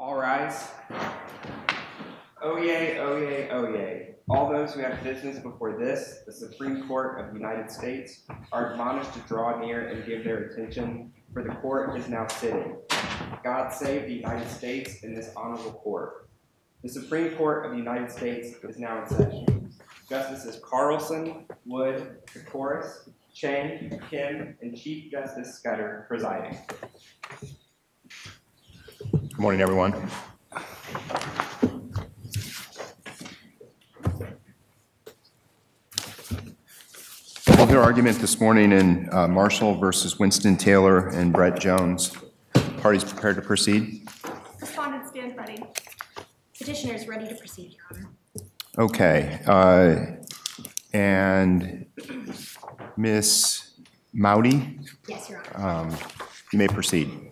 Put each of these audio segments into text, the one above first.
All rise. Oyez, oyez, oyez. All those who have business before this, the Supreme Court of the United States, are admonished to draw near and give their attention, for the court is now sitting. God save the United States and this honorable court. The Supreme Court of the United States is now in session. Justices Carlson, Wood, Kokoris, Chang, Kim, and Chief Justice Scudder presiding. Good morning, everyone. We'll hear argument this morning in Marshall versus Winston Taylor and Brett Jones. Parties prepared to proceed? Respondents stand ready. Petitioner is ready to proceed, Your Honor. Okay. And Ms. Mowdy? Yes, Your Honor. You may proceed.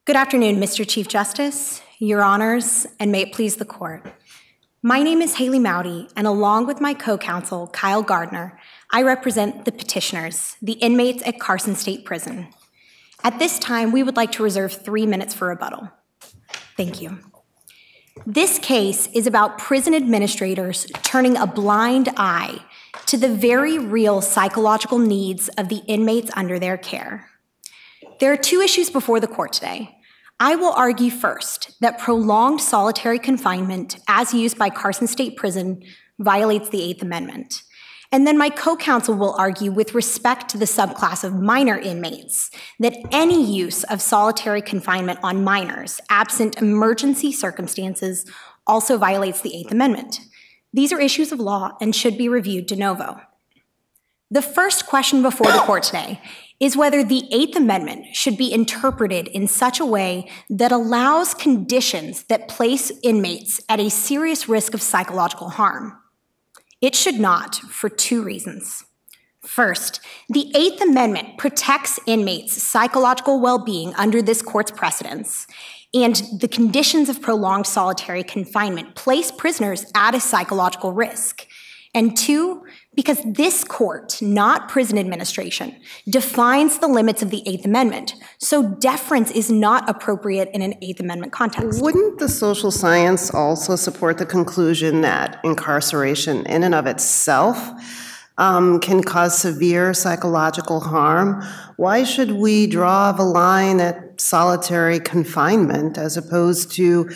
Good afternoon, Mr. Chief Justice, Your Honors, and may it please the court. My name is Haley Mowdy, and along with my co-counsel, Kyle Gardner, I represent the petitioners, the inmates at Carson State Prison. At this time, we would like to reserve 3 minutes for rebuttal. Thank you. This case is about prison administrators turning a blind eye to the very real psychological needs of the inmates under their care. There are two issues before the court today. I will argue first that prolonged solitary confinement, as used by Carson State Prison, violates the Eighth Amendment. And then my co-counsel will argue with respect to the subclass of minor inmates that any use of solitary confinement on minors, absent emergency circumstances, also violates the Eighth Amendment. These are issues of law and should be reviewed de novo. The first question before the court today is whether the Eighth Amendment should be interpreted in such a way that allows conditions that place inmates at a serious risk of psychological harm. It should not, for two reasons. First, the Eighth Amendment protects inmates' psychological well-being under this court's precedents, and the conditions of prolonged solitary confinement place prisoners at a psychological risk. And two, because this court, not prison administration, defines the limits of the Eighth Amendment, so deference is not appropriate in an Eighth Amendment context. Wouldn't the social science also support the conclusion that incarceration in and of itself can cause severe psychological harm? Why should we draw the line at solitary confinement as opposed to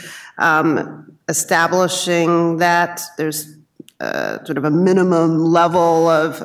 establishing that there's sort of a minimum level of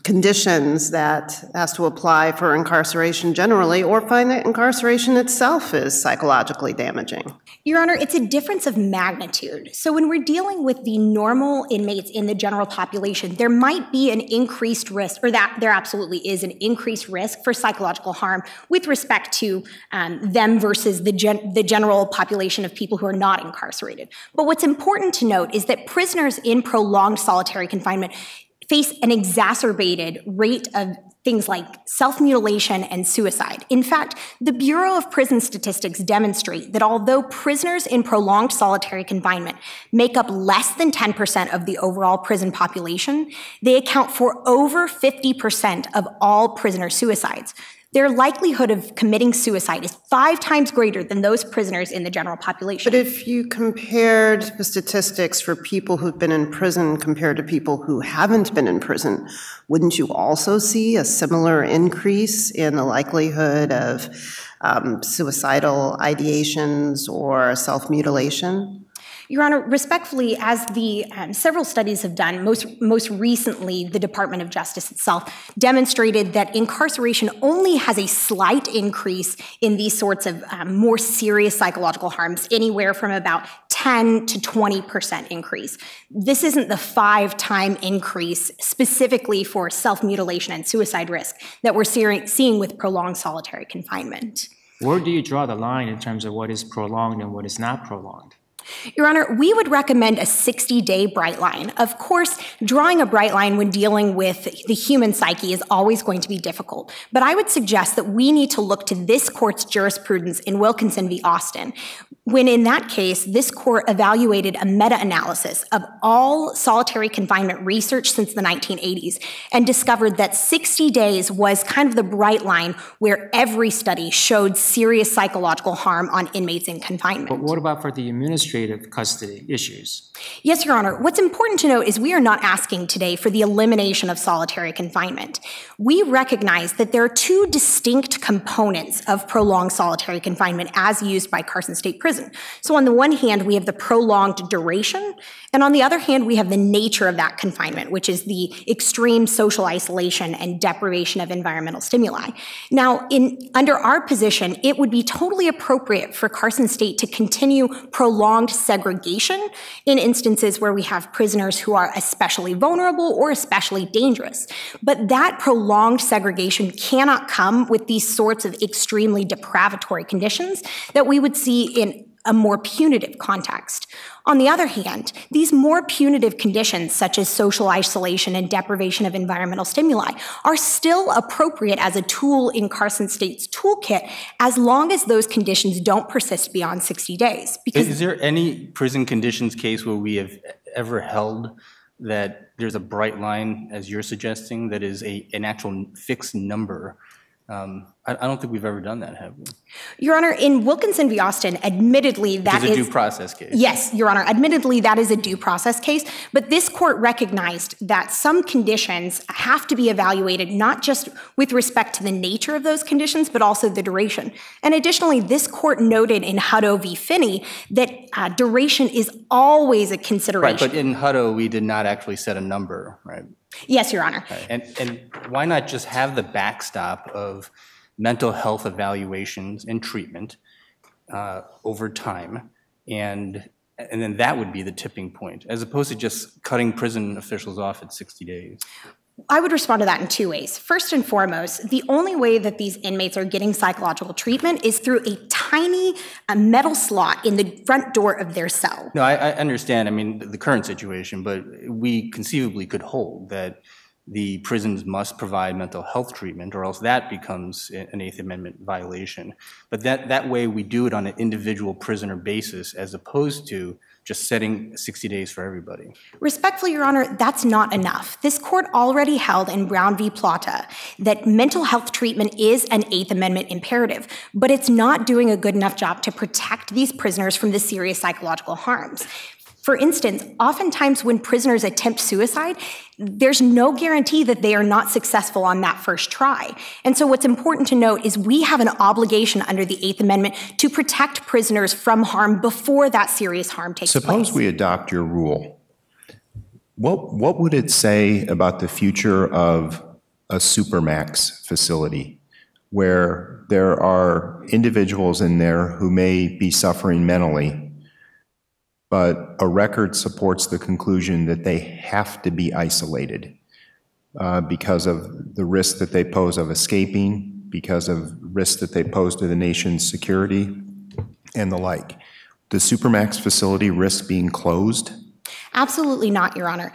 conditions that has to apply for incarceration generally, or find that incarceration itself is psychologically damaging? Your Honor, it's a difference of magnitude. So when we're dealing with the normal inmates in the general population, there might be an increased risk, or that there absolutely is an increased risk for psychological harm with respect to them versus the general population of people who are not incarcerated. But what's important to note is that prisoners in prolonged solitary confinement face an exacerbated rate of things like self-mutilation and suicide. In fact, the Bureau of Prison Statistics demonstrate that although prisoners in prolonged solitary confinement make up less than 10% of the overall prison population, they account for over 50% of all prisoner suicides. Their likelihood of committing suicide is 5 times greater than those prisoners in the general population. But if you compared the statistics for people who've been in prison compared to people who haven't been in prison, wouldn't you also see a similar increase in the likelihood of suicidal ideations or self-mutilation? Your Honor, respectfully, as the several studies have done, most recently the Department of Justice itself demonstrated that incarceration only has a slight increase in these sorts of more serious psychological harms, anywhere from about 10 to 20% increase. This isn't the 5-time increase specifically for self-mutilation and suicide risk that we're seeing with prolonged solitary confinement. Where do you draw the line in terms of what is prolonged and what is not prolonged? Your Honor, we would recommend a 60-day bright line. Of course, drawing a bright line when dealing with the human psyche is always going to be difficult, but I would suggest that we need to look to this court's jurisprudence in Wilkinson v. Austin, when in that case, this court evaluated a meta-analysis of all solitary confinement research since the 1980s and discovered that 60 days was kind of the bright line where every study showed serious psychological harm on inmates in confinement. But what about for the administrative custody issues? Yes, Your Honor. What's important to note is we are not asking today for the elimination of solitary confinement. We recognize that there are two distinct components of prolonged solitary confinement as used by Carson State Prison. So on the one hand, we have the prolonged duration, and on the other hand, we have the nature of that confinement, which is the extreme social isolation and deprivation of environmental stimuli. Now, under our position, it would be totally appropriate for Carson State to continue prolonged segregation in instances where we have prisoners who are especially vulnerable or especially dangerous. But that prolonged segregation cannot come with these sorts of extremely depravatory conditions that we would see in a more punitive context. On the other hand, these more punitive conditions, such as social isolation and deprivation of environmental stimuli, are still appropriate as a tool in Carson State's toolkit as long as those conditions don't persist beyond 60 days. Because is there any prison conditions case where we have ever held that there's a bright line, as you're suggesting, that is an actual fixed number? I don't think we've ever done that, have we? Your Honor, in Wilkinson v. Austin, admittedly that is a due process case. Yes, Your Honor, admittedly that is a due process case, but this court recognized that some conditions have to be evaluated not just with respect to the nature of those conditions, but also the duration. And additionally, this court noted in Hutto v. Finney that duration is always a consideration. Right, but in Hutto, we did not actually set a number, right? Yes, Your Honor. And why not just have the backstop of mental health evaluations and treatment over time, and then that would be the tipping point, as opposed to just cutting prison officials off at 60 days? I would respond to that in two ways. First and foremost, the only way that these inmates are getting psychological treatment is through a tiny metal slot in the front door of their cell. No, I understand, I mean, the current situation, but we conceivably could hold that the prisons must provide mental health treatment, or else that becomes an Eighth Amendment violation. But that way we do it on an individual prisoner basis, as opposed to just setting 60 days for everybody. Respectfully, Your Honor, that's not enough. This court already held in Brown v. Plata that mental health treatment is an Eighth Amendment imperative, but it's not doing a good enough job to protect these prisoners from the serious psychological harms. For instance, oftentimes when prisoners attempt suicide, there's no guarantee that they are not successful on that first try. And so what's important to note is we have an obligation under the Eighth Amendment to protect prisoners from harm before that serious harm takes place. Suppose we adopt your rule. What would it say about the future of a supermax facility where there are individuals in there who may be suffering mentally, but a record supports the conclusion that they have to be isolated because of the risk that they pose of escaping, because of risks that they pose to the nation's security, and the like? Does Supermax facility risk being closed? Absolutely not, Your Honor.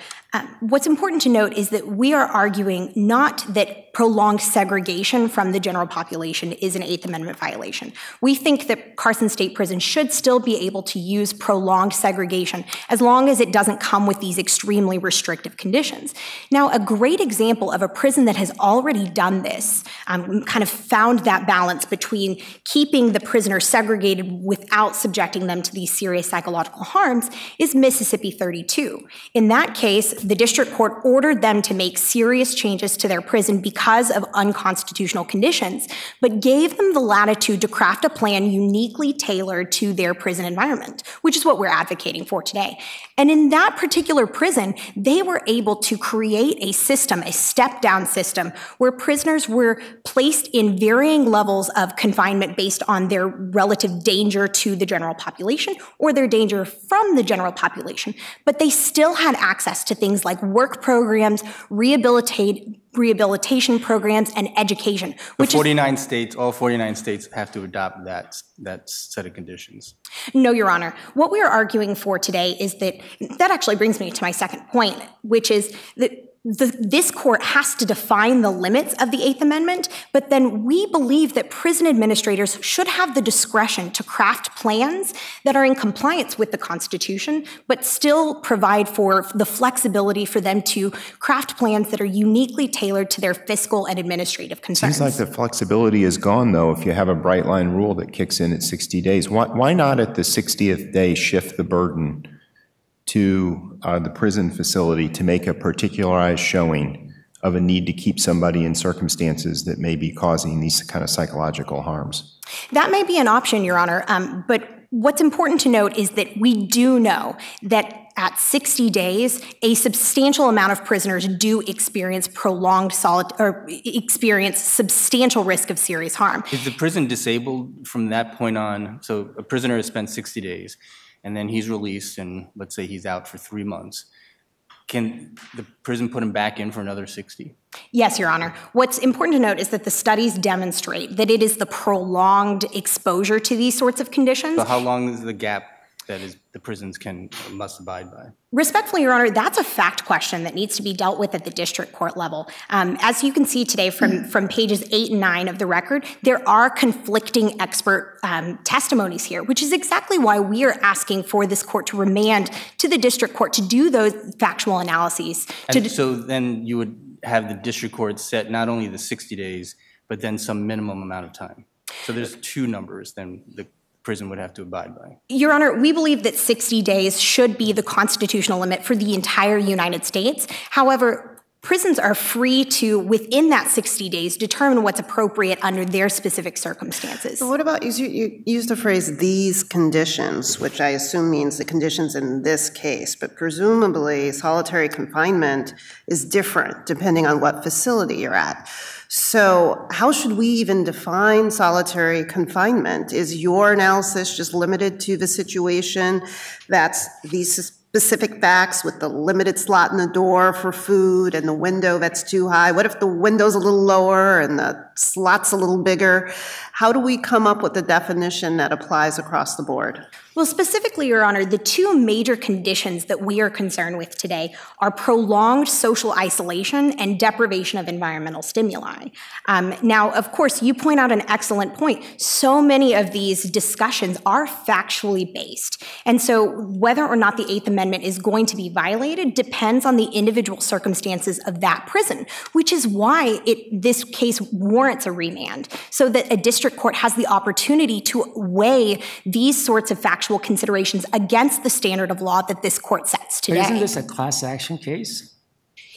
What's important to note is that we are arguing not that prolonged segregation from the general population is an Eighth Amendment violation. We think that Carson State Prison should still be able to use prolonged segregation as long as it doesn't come with these extremely restrictive conditions. Now, a great example of a prison that has already done this, kind of found that balance between keeping the prisoner segregated without subjecting them to these serious psychological harms, is Mississippi 32. In that case, the district court ordered them to make serious changes to their prison because of unconstitutional conditions, but gave them the latitude to craft a plan uniquely tailored to their prison environment, which is what we're advocating for today. And in that particular prison, they were able to create a system, a step-down system, where prisoners were placed in varying levels of confinement based on their relative danger to the general population or their danger from the general population. But they still had access to things like work programs, rehabilitative rehabilitation programs, and education. Which all 49 states have to adopt that set of conditions. No, Your Honor. What we are arguing for today is that actually brings me to my second point, which is that this court has to define the limits of the Eighth Amendment, but then we believe that prison administrators should have the discretion to craft plans that are in compliance with the Constitution, but still provide for the flexibility for them to craft plans that are uniquely tailored to their fiscal and administrative concerns. Seems like the flexibility is gone, though, if you have a bright line rule that kicks in at 60 days. Why not at the 60th day shift the burden to the prison facility to make a particularized showing of a need to keep somebody in circumstances that may be causing these kind of psychological harms? That may be an option, Your Honor, but what's important to note is that we do know that at 60 days, a substantial amount of prisoners do experience experience substantial risk of serious harm. Is the prison disabled from that point on? So a prisoner has spent 60 days, and then he's released, and let's say he's out for 3 months. Can the prison put him back in for another 60? Yes, Your Honor. What's important to note is that the studies demonstrate that it is the prolonged exposure to these sorts of conditions. So how long is the gap that the prisons must abide by? Respectfully, Your Honor, that's a fact question that needs to be dealt with at the district court level. As you can see today from pages 8 and 9 of the record, there are conflicting expert testimonies here, which is exactly why we are asking for this court to remand to the district court to do those factual analyses. So then you would have the district court set not only the 60 days, but then some minimum amount of time. So there's 2 numbers then the prison would have to abide by. Your Honor, we believe that 60 days should be the constitutional limit for the entire United States. However, prisons are free to, within that 60 days, determine what's appropriate under their specific circumstances. So what about, you used the phrase "these conditions," which I assume means the conditions in this case, but presumably solitary confinement is different depending on what facility you're at. So how should we even define solitary confinement? Is your analysis just limited to the situation that's these specific facts with the limited slot in the door for food and the window that's too high? What if the window's a little lower and the slot's a little bigger? How do we come up with a definition that applies across the board? Well, specifically, Your Honor, the 2 major conditions that we are concerned with today are prolonged social isolation and deprivation of environmental stimuli. Now, of course, you point out an excellent point. So many of these discussions are factually based. And so whether or not the Eighth Amendment is going to be violated depends on the individual circumstances of that prison, which is why this case warrants a remand, so that a district court has the opportunity to weigh these sorts of factual considerations against the standard of law that this court sets today. But isn't this a class action case?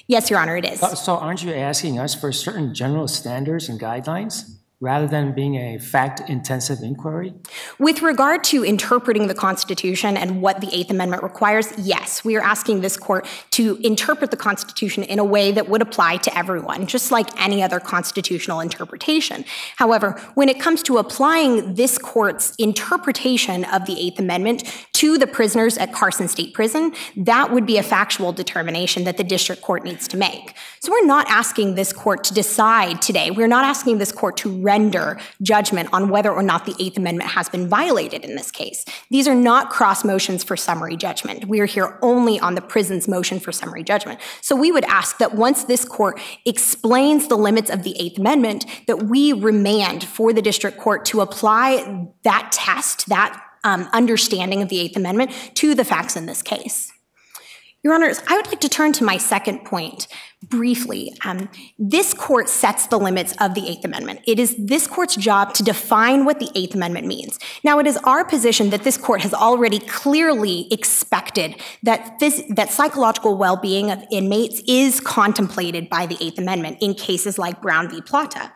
Yes, Your Honor, it is. So aren't you asking us for certain general standards and guidelines rather than being a fact-intensive inquiry? With regard to interpreting the Constitution and what the Eighth Amendment requires, yes, we are asking this court to interpret the Constitution in a way that would apply to everyone, just like any other constitutional interpretation. However, when it comes to applying this court's interpretation of the Eighth Amendment to the prisoners at Carson State Prison, that would be a factual determination that the district court needs to make. So we're not asking this court to decide today. We're not asking this court to render judgment on whether or not the Eighth Amendment has been violated in this case. These are not cross motions for summary judgment. We are here only on the prison's motion for summary judgment. So we would ask that once this court explains the limits of the Eighth Amendment, that we remand for the district court to apply that test, that understanding of the Eighth Amendment to the facts in this case. Your Honors, I would like to turn to my second point briefly. This court sets the limits of the Eighth Amendment. It is this court's job to define what the Eighth Amendment means. Now, it is our position that this court has already clearly expected that psychological well-being of inmates is contemplated by the Eighth Amendment in cases like Brown v. Plata.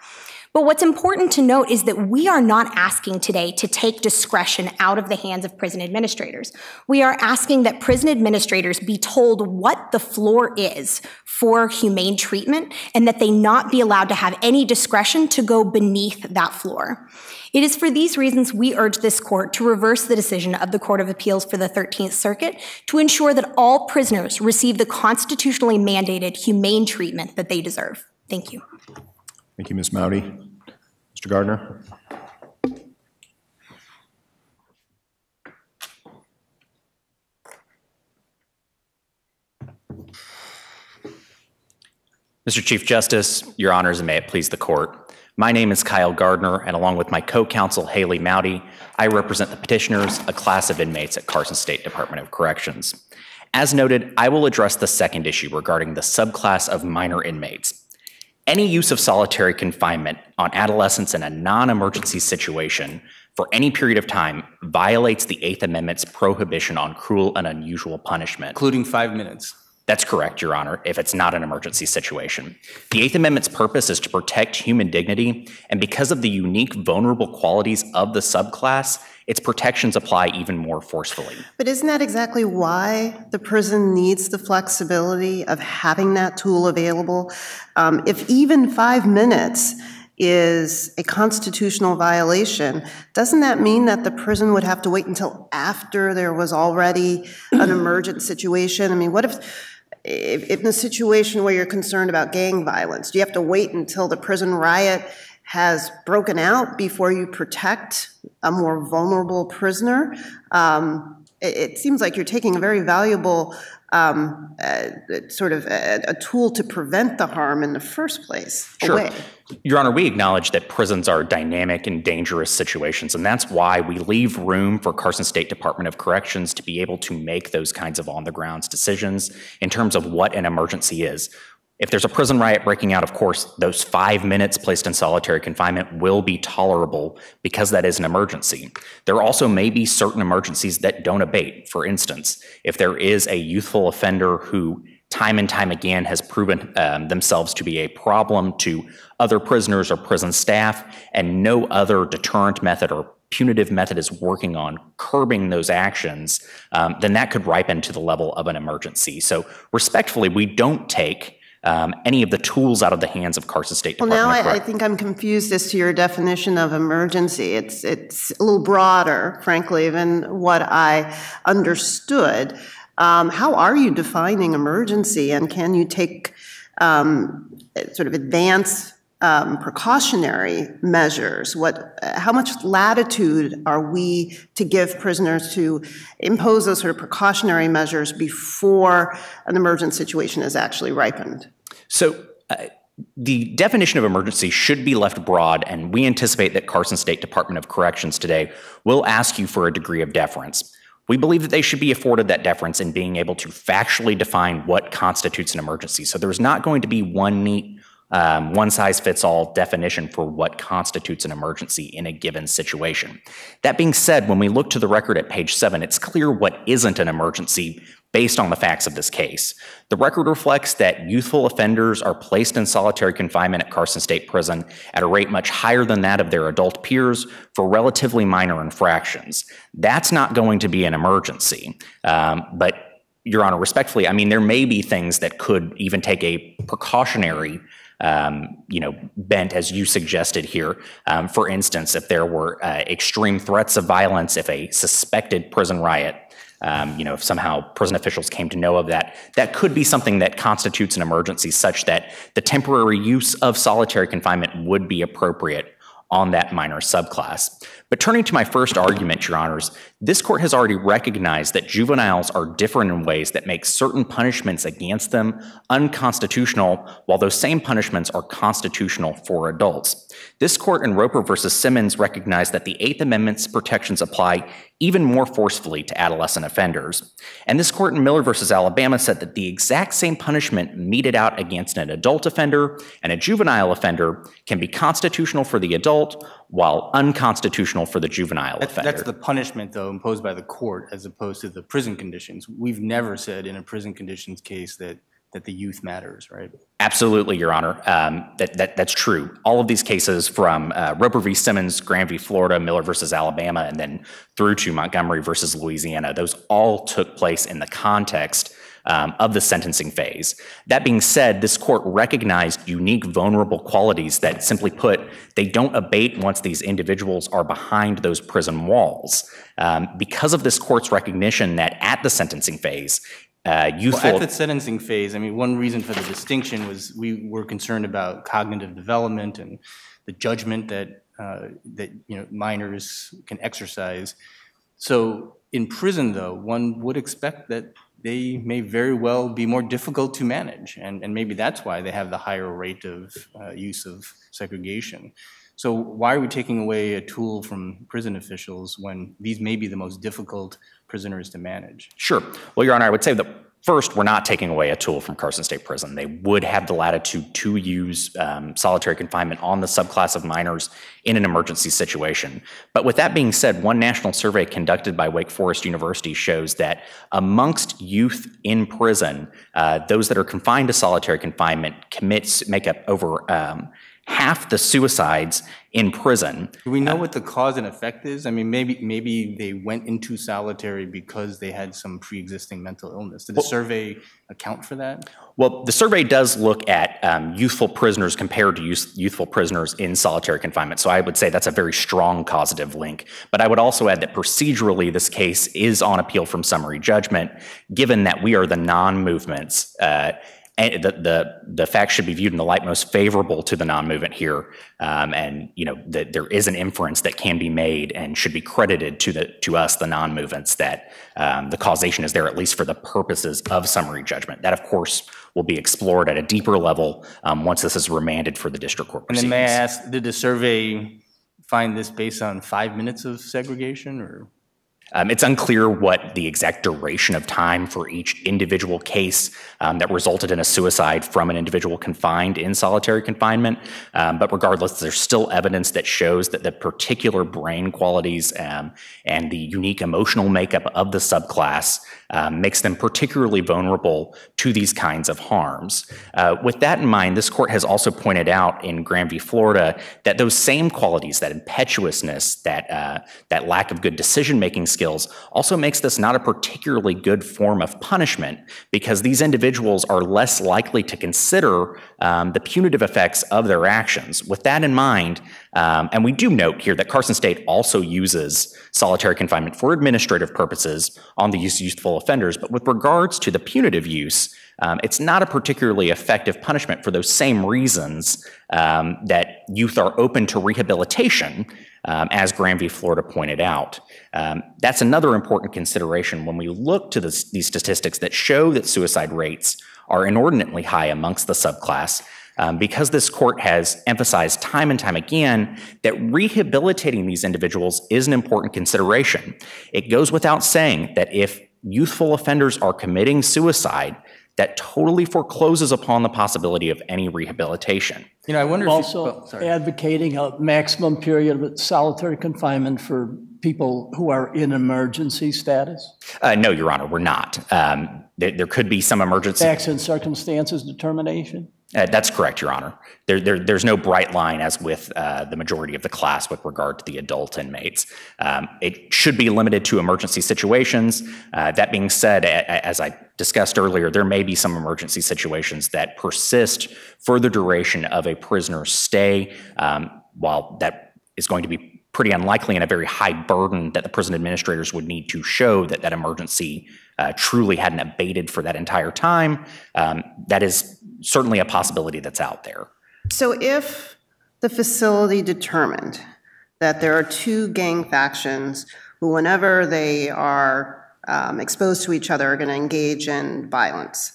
But what's important to note is that we are not asking today to take discretion out of the hands of prison administrators. We are asking that prison administrators be told what the floor is for humane treatment and that they not be allowed to have any discretion to go beneath that floor. It is for these reasons we urge this court to reverse the decision of the Court of Appeals for the 13th Circuit to ensure that all prisoners receive the constitutionally mandated humane treatment that they deserve. Thank you. Thank you, Ms. Mowdy. Mr. Gardner? Mr. Chief Justice, Your Honors, and may it please the Court. My name is Kyle Gardner, and along with my co-counsel, Haley Mowdy, I represent the petitioners, a class of inmates at Carson State Department of Corrections. As noted, I will address the second issue regarding the subclass of minor inmates. Any use of solitary confinement on adolescents in a non-emergency situation for any period of time violates the Eighth Amendment's prohibition on cruel and unusual punishment. Including 5 minutes. That's correct, Your Honor, if it's not an emergency situation. The Eighth Amendment's purpose is to protect human dignity, and because of the unique vulnerable qualities of the subclass, its protections apply even more forcefully. But isn't that exactly why the prison needs the flexibility of having that tool available? If even 5 minutes is a constitutional violation, doesn't that mean that the prison would have to wait until after there was already an emergent situation? I mean, what if in a situation where you're concerned about gang violence, do you have to wait until the prison riot has broken out before you protect a more vulnerable prisoner? It seems like you're taking a very valuable sort of a tool to prevent the harm in the first place away. Sure. Your Honor, we acknowledge that prisons are dynamic and dangerous situations, and that's why we leave room for Carson State Department of Corrections to be able to make those kinds of on-the-grounds decisions in terms of what an emergency is. If there's a prison riot breaking out, of course, those 5 minutes placed in solitary confinement will be tolerable because that is an emergency. There also may be certain emergencies that don't abate. For instance, if there is a youthful offender who time and time again has proven themselves to be a problem to other prisoners or prison staff, and no other deterrent method or punitive method is working on curbing those actions, then that could ripen to the level of an emergency. So respectfully, we don't take any of the tools out of the hands of Carson State Department. Well, now I think I'm confused as to your definition of emergency. It's a little broader, frankly, than what I understood. How are you defining emergency, and can you take sort of advanced precautionary measures? How much latitude are we to give prisoners to impose those sort of precautionary measures before an emergent situation has actually ripened? So the definition of emergency should be left broad, and we anticipate that Carson State Department of Corrections today will ask you for a degree of deference. We believe that they should be afforded that deference in being able to factually define what constitutes an emergency. So there's not going to be one neat one-size-fits-all definition for what constitutes an emergency in a given situation. That being said, when we look to the record at page 7, it's clear what isn't an emergency based on the facts of this case. The record reflects that youthful offenders are placed in solitary confinement at Carson State Prison at a rate much higher than that of their adult peers for relatively minor infractions. That's not going to be an emergency, but Your Honor, respectfully, I mean, there may be things that could even take a precautionary bent, as you suggested here. For instance, if there were extreme threats of violence, if a suspected prison riot, if somehow prison officials came to know of that, that could be something that constitutes an emergency such that the temporary use of solitary confinement would be appropriate on that minor subclass. But turning to my first argument, Your Honors, this court has already recognized that juveniles are different in ways that make certain punishments against them unconstitutional, while those same punishments are constitutional for adults. This court in Roper v. Simmons recognized that the Eighth Amendment's protections apply even more forcefully to adolescent offenders. And this court in Miller v. Alabama said that the exact same punishment meted out against an adult offender and a juvenile offender can be constitutional for the adult while unconstitutional for the juvenile offender. That's the punishment, though, imposed by the court as opposed to the prison conditions. We've never said in a prison conditions case that the youth matters, right? Absolutely, Your Honor. That's true. All of these cases from Roper v. Simmons, Graham v. Florida, Miller v. Alabama, and then through to Montgomery v. Louisiana, those all took place in the context of the sentencing phase. That being said, this court recognized unique vulnerable qualities that, simply put, they don't abate once these individuals are behind those prison walls. Because of this court's recognition that at the sentencing phase, youthful. Well, at the sentencing phase, I mean, one reason for the distinction was we were concerned about cognitive development and the judgment that minors can exercise. So in prison, though, one would expect that they may very well be more difficult to manage, and maybe that's why they have the higher rate of use of segregation. So why are we taking away a tool from prison officials when these may be the most difficult prisoners to manage? Sure. Well, Your Honor, I would say that first, we're not taking away a tool from Carson State Prison. They would have the latitude to use solitary confinement on the subclass of minors in an emergency situation. But with that being said, one national survey conducted by Wake Forest University shows that amongst youth in prison, those that are confined to solitary confinement make up over half the suicides in prison. Do we know what the cause and effect is? I mean, maybe they went into solitary because they had some pre-existing mental illness. Did the survey account for that? Well, the survey does look at youthful prisoners compared to youthful prisoners in solitary confinement. So I would say that's a very strong causative link. But I would also add that procedurally, this case is on appeal from summary judgment, given that we are the non-movements. And the facts should be viewed in the light most favorable to the non-movement here, and that there is an inference that can be made and should be credited to us, the non-movements, that the causation is there at least for the purposes of summary judgment. That, of course, will be explored at a deeper level once this is remanded for the district court proceedings. And then may I ask, did the survey find this based on 5 minutes of segregation, or? It's unclear what the exact duration of time for each individual case that resulted in a suicide from an individual confined in solitary confinement. But regardless, there's still evidence that shows that the particular brain qualities and the unique emotional makeup of the subclass makes them particularly vulnerable to these kinds of harms. With that in mind, this court has also pointed out in Graham v. Florida that those same qualities, that impetuousness, that lack of good decision-making skills, also makes this not a particularly good form of punishment, because these individuals are less likely to consider the punitive effects of their actions. With that in mind, and we do note here that Carson State also uses solitary confinement for administrative purposes on the youthful offenders, but with regards to the punitive use, it's not a particularly effective punishment for those same reasons that youth are open to rehabilitation, as Graham v. Florida pointed out. That's another important consideration when we look to these statistics that show that suicide rates are inordinately high amongst the subclass, because this court has emphasized time and time again that rehabilitating these individuals is an important consideration. It goes without saying that if youthful offenders are committing suicide, that totally forecloses upon the possibility of any rehabilitation. I wonder also if advocating a maximum period of solitary confinement for people who are in emergency status? No, Your Honor, we're not. There could be some emergency. Facts and circumstances determination? That's correct, Your Honor. There's no bright line as with the majority of the class with regard to the adult inmates. It should be limited to emergency situations. That being said, as I discussed earlier, there may be some emergency situations that persist for the duration of a prisoner's stay, while that is going to be pretty unlikely and a very high burden that the prison administrators would need to show that that emergency truly hadn't abated for that entire time. That is certainly a possibility that's out there. So if the facility determined that there are two gang factions who, whenever they are exposed to each other, are going to engage in violence,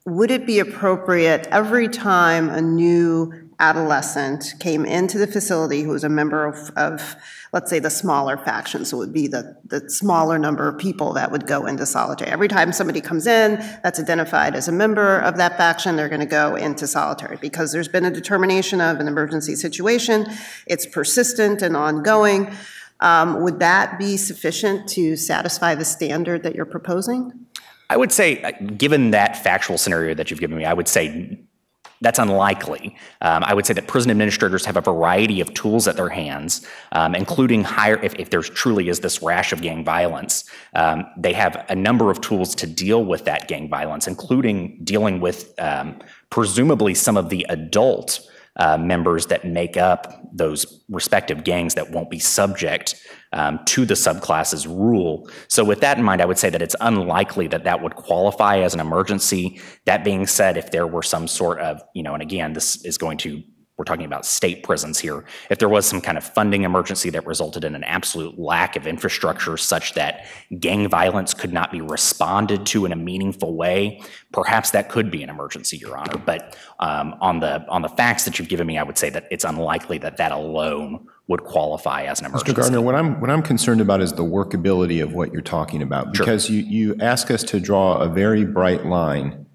would it be appropriate every time a new adolescent came into the facility who was a member of let's say, the smaller faction, so it would be the smaller number of people that would go into solitary. Every time somebody comes in that's identified as a member of that faction, they're going to go into solitary because there's been a determination of an emergency situation, it's persistent and ongoing. Would that be sufficient to satisfy the standard that you're proposing? I would say, given that factual scenario that you've given me, I would say that's unlikely. I would say that prison administrators have a variety of tools at their hands, including if there truly is this rash of gang violence, they have a number of tools to deal with that gang violence, including dealing with presumably some of the adult members that make up those respective gangs that won't be subject to the subclasses rule. So with that in mind, I would say that it's unlikely that that would qualify as an emergency. That being said, if there were some sort of, and again, this is going to, we're talking about state prisons here. If there was some kind of funding emergency that resulted in an absolute lack of infrastructure such that gang violence could not be responded to in a meaningful way, perhaps that could be an emergency, Your Honor. But on the facts that you've given me, I would say that it's unlikely that that alone would qualify as an emergency. Mr. Gardner, what I'm concerned about is the workability of what you're talking about, because you ask us to draw a very bright line,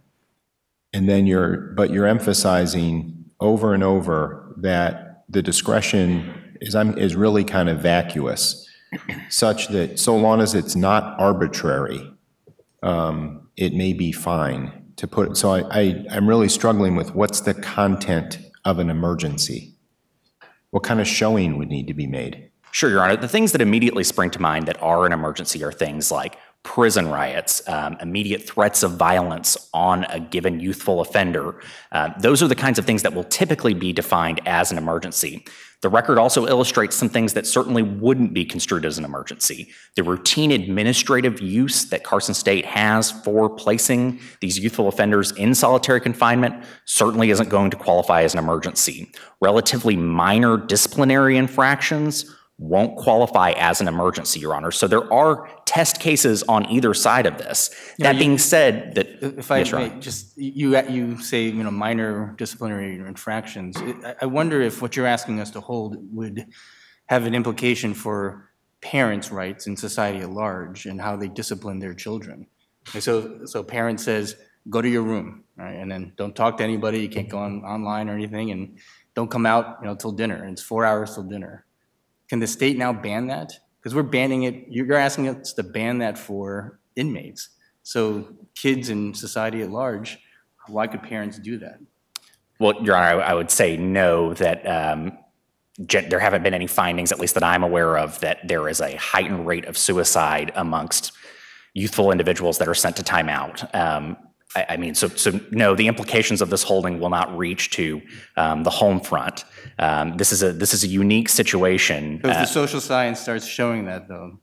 and then you're emphasizing over and over that the discretion is really kind of vacuous, such that so long as it's not arbitrary, it may be fine to put. So I'm really struggling with what's the content of an emergency. What kind of showing would need to be made? Sure, Your Honor. The things that immediately spring to mind that are an emergency are things like prison riots, immediate threats of violence on a given youthful offender. Those are the kinds of things that will typically be defined as an emergency. The record also illustrates some things that certainly wouldn't be construed as an emergency. The routine administrative use that Carson State has for placing these youthful offenders in solitary confinement certainly isn't going to qualify as an emergency. Relatively minor disciplinary infractions won't qualify as an emergency, Your Honor. So there are test cases on either side of this. That being said, that if I may, just you say minor disciplinary infractions. I wonder if what you're asking us to hold would have an implication for parents' rights in society at large and how they discipline their children. And so parent says, go to your room, right? And then don't talk to anybody. You can't go online or anything, and don't come out till dinner. And it's 4 hours till dinner. Can the state now ban that? Because we're banning it. You're asking us to ban that for inmates. So kids in society at large, why could parents do that? Well, Your Honor, I would say no, that there haven't been any findings, at least that I'm aware of, that there is a heightened rate of suicide amongst youthful individuals that are sent to timeout. So no, the implications of this holding will not reach to the home front. This is a unique situation. So if the social science starts showing that, though,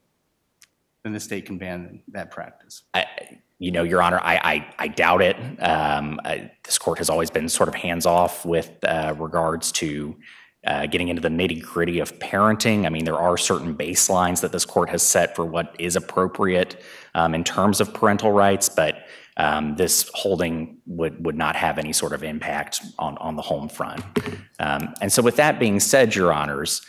then the state can ban that practice. Your Honor, I doubt it. This court has always been sort of hands-off with regards to getting into the nitty-gritty of parenting. I mean, there are certain baselines that this court has set for what is appropriate in terms of parental rights, but this holding would not have any sort of impact on the home front. And so with that being said, Your Honors,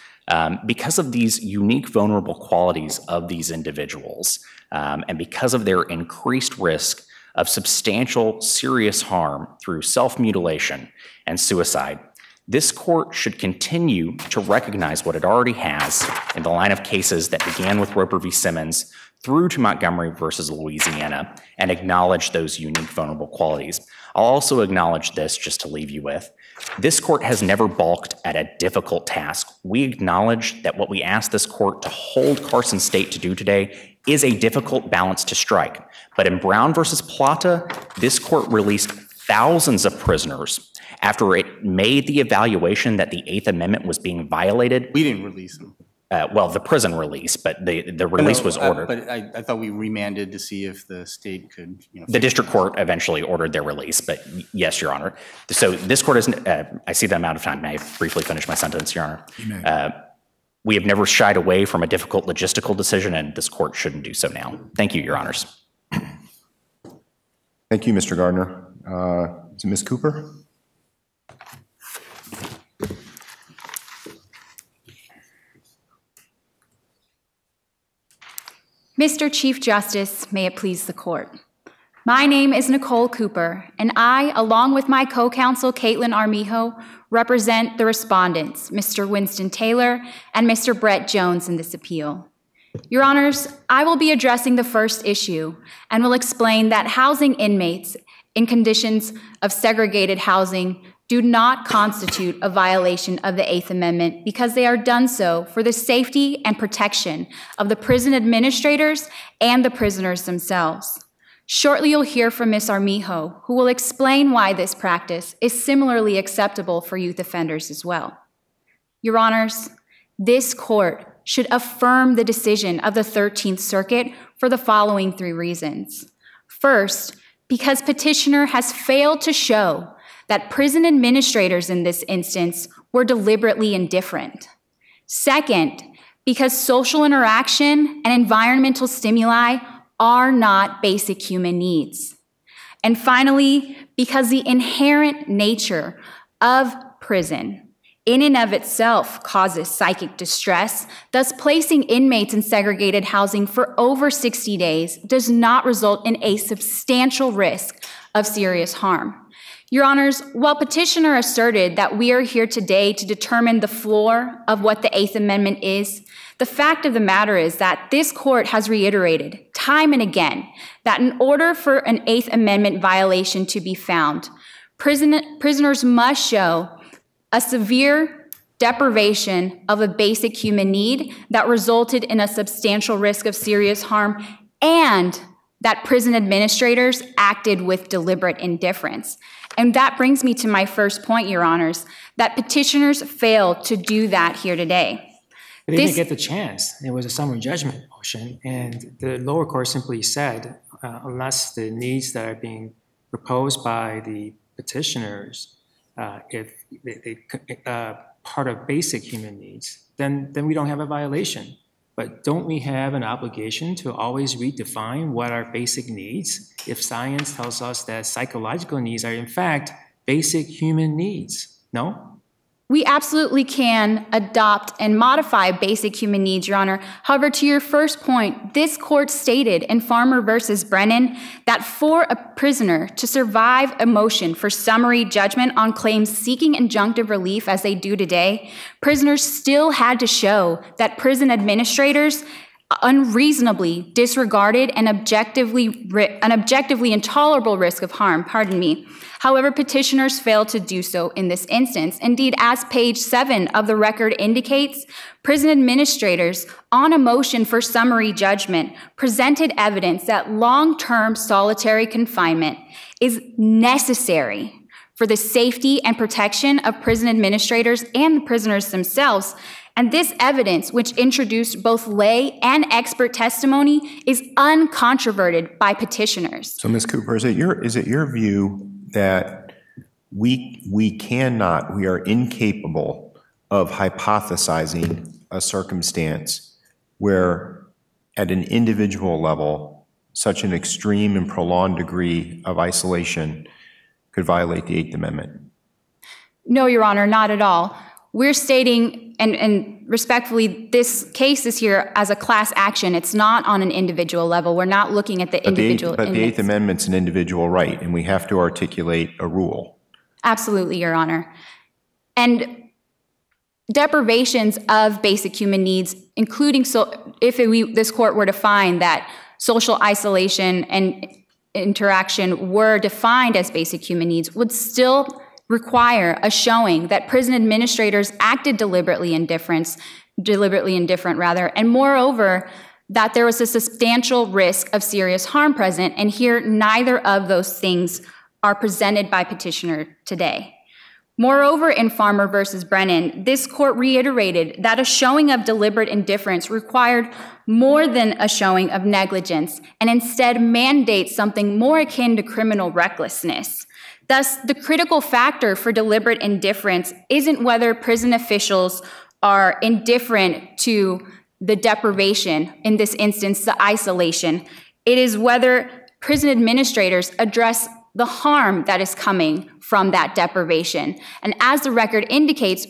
because of these unique vulnerable qualities of these individuals, and because of their increased risk of substantial serious harm through self-mutilation and suicide, this court should continue to recognize what it already has in the line of cases that began with Roper v. Simmons through to Montgomery versus Louisiana, and acknowledge those unique vulnerable qualities. I'll also acknowledge this, just to leave you with. This court has never balked at a difficult task. We acknowledge that what we ask this court to hold Carson State to do today is a difficult balance to strike. But in Brown versus Plata, this court released thousands of prisoners after it made the evaluation that the Eighth Amendment was being violated. We didn't release them. Well, the prison release, but the release was ordered. But I thought we remanded to see if the state could, The district court eventually ordered their release, but yes, Your Honor. So this court is, I see that I'm out of time. May I briefly finish my sentence, Your Honor? You may. We have never shied away from a difficult logistical decision, and this court shouldn't do so now. Thank you, Your Honors. Thank you, Mr. Gardner. Is it Ms. Cooper? Mr. Chief Justice, may it please the court. My name is Nicole Cooper, and I, along with my co-counsel Katelynn Armijo, represent the respondents, Mr. Winston Taylor and Mr. Brett Jones, in this appeal. Your Honors, I will be addressing the first issue and will explain that housing inmates in conditions of segregated housing do not constitute a violation of the Eighth Amendment because they are done so for the safety and protection of the prison administrators and the prisoners themselves. Shortly, you'll hear from Ms. Armijo, who will explain why this practice is similarly acceptable for youth offenders as well. Your Honors, this court should affirm the decision of the 13th Circuit for the following 3 reasons. First, because petitioner has failed to show that prison administrators in this instance were deliberately indifferent. Second, because social interaction and environmental stimuli are not basic human needs. And finally, because the inherent nature of prison in and of itself causes psychic distress, thus placing inmates in segregated housing for over 60 days does not result in a substantial risk of serious harm. Your Honors, while petitioner asserted that we are here today to determine the floor of what the Eighth Amendment is, the fact of the matter is that this court has reiterated time and again that in order for an Eighth Amendment violation to be found, prisoners must show a severe deprivation of a basic human need that resulted in a substantial risk of serious harm, and that prison administrators acted with deliberate indifference. And that brings me to my first point, Your Honors, that petitioners failed to do that here today. They didn't get the chance. It was a summary judgment motion, and the lower court simply said, unless the needs that are being proposed by the petitioners, if they part of basic human needs, then we don't have a violation. But don't we have an obligation to always redefine what are basic needs if science tells us that psychological needs are in fact basic human needs? No? We absolutely can adopt and modify basic human needs, Your Honor. However, to your first point, this court stated in Farmer versus Brennan that for a prisoner to survive a motion for summary judgment on claims seeking injunctive relief as they do today, prisoners still had to show that prison administrators unreasonably disregarded an objectively intolerable risk of harm, However, petitioners failed to do so in this instance. Indeed, as page 7 of the record indicates, prison administrators on a motion for summary judgment presented evidence that long-term solitary confinement is necessary for the safety and protection of prison administrators and the prisoners themselves. And this evidence, which introduced both lay and expert testimony, is uncontroverted by petitioners. So, Ms. Cooper, is it your view that we are incapable of hypothesizing a circumstance where at an individual level, such an extreme and prolonged degree of isolation could violate the Eighth Amendment? No, Your Honor, not at all. We're stating, and respectfully, this case is here as a class action. It's not on an individual level. We're not looking at the individual But the Eighth Amendment's an individual right, and we have to articulate a rule. Absolutely, Your Honor. And deprivations of basic human needs, including, if this court were to find that social isolation and interaction were defined as basic human needs, would still require a showing that prison administrators acted deliberately indifferent, and moreover, that there was a substantial risk of serious harm present, and here neither of those things are presented by petitioner today. Moreover, in Farmer versus Brennan, this court reiterated that a showing of deliberate indifference required more than a showing of negligence, and instead mandates something more akin to criminal recklessness. Thus, the critical factor for deliberate indifference isn't whether prison officials are indifferent to the deprivation, in this instance, the isolation. It is whether prison administrators address the harm that is coming from that deprivation. And as the record indicates,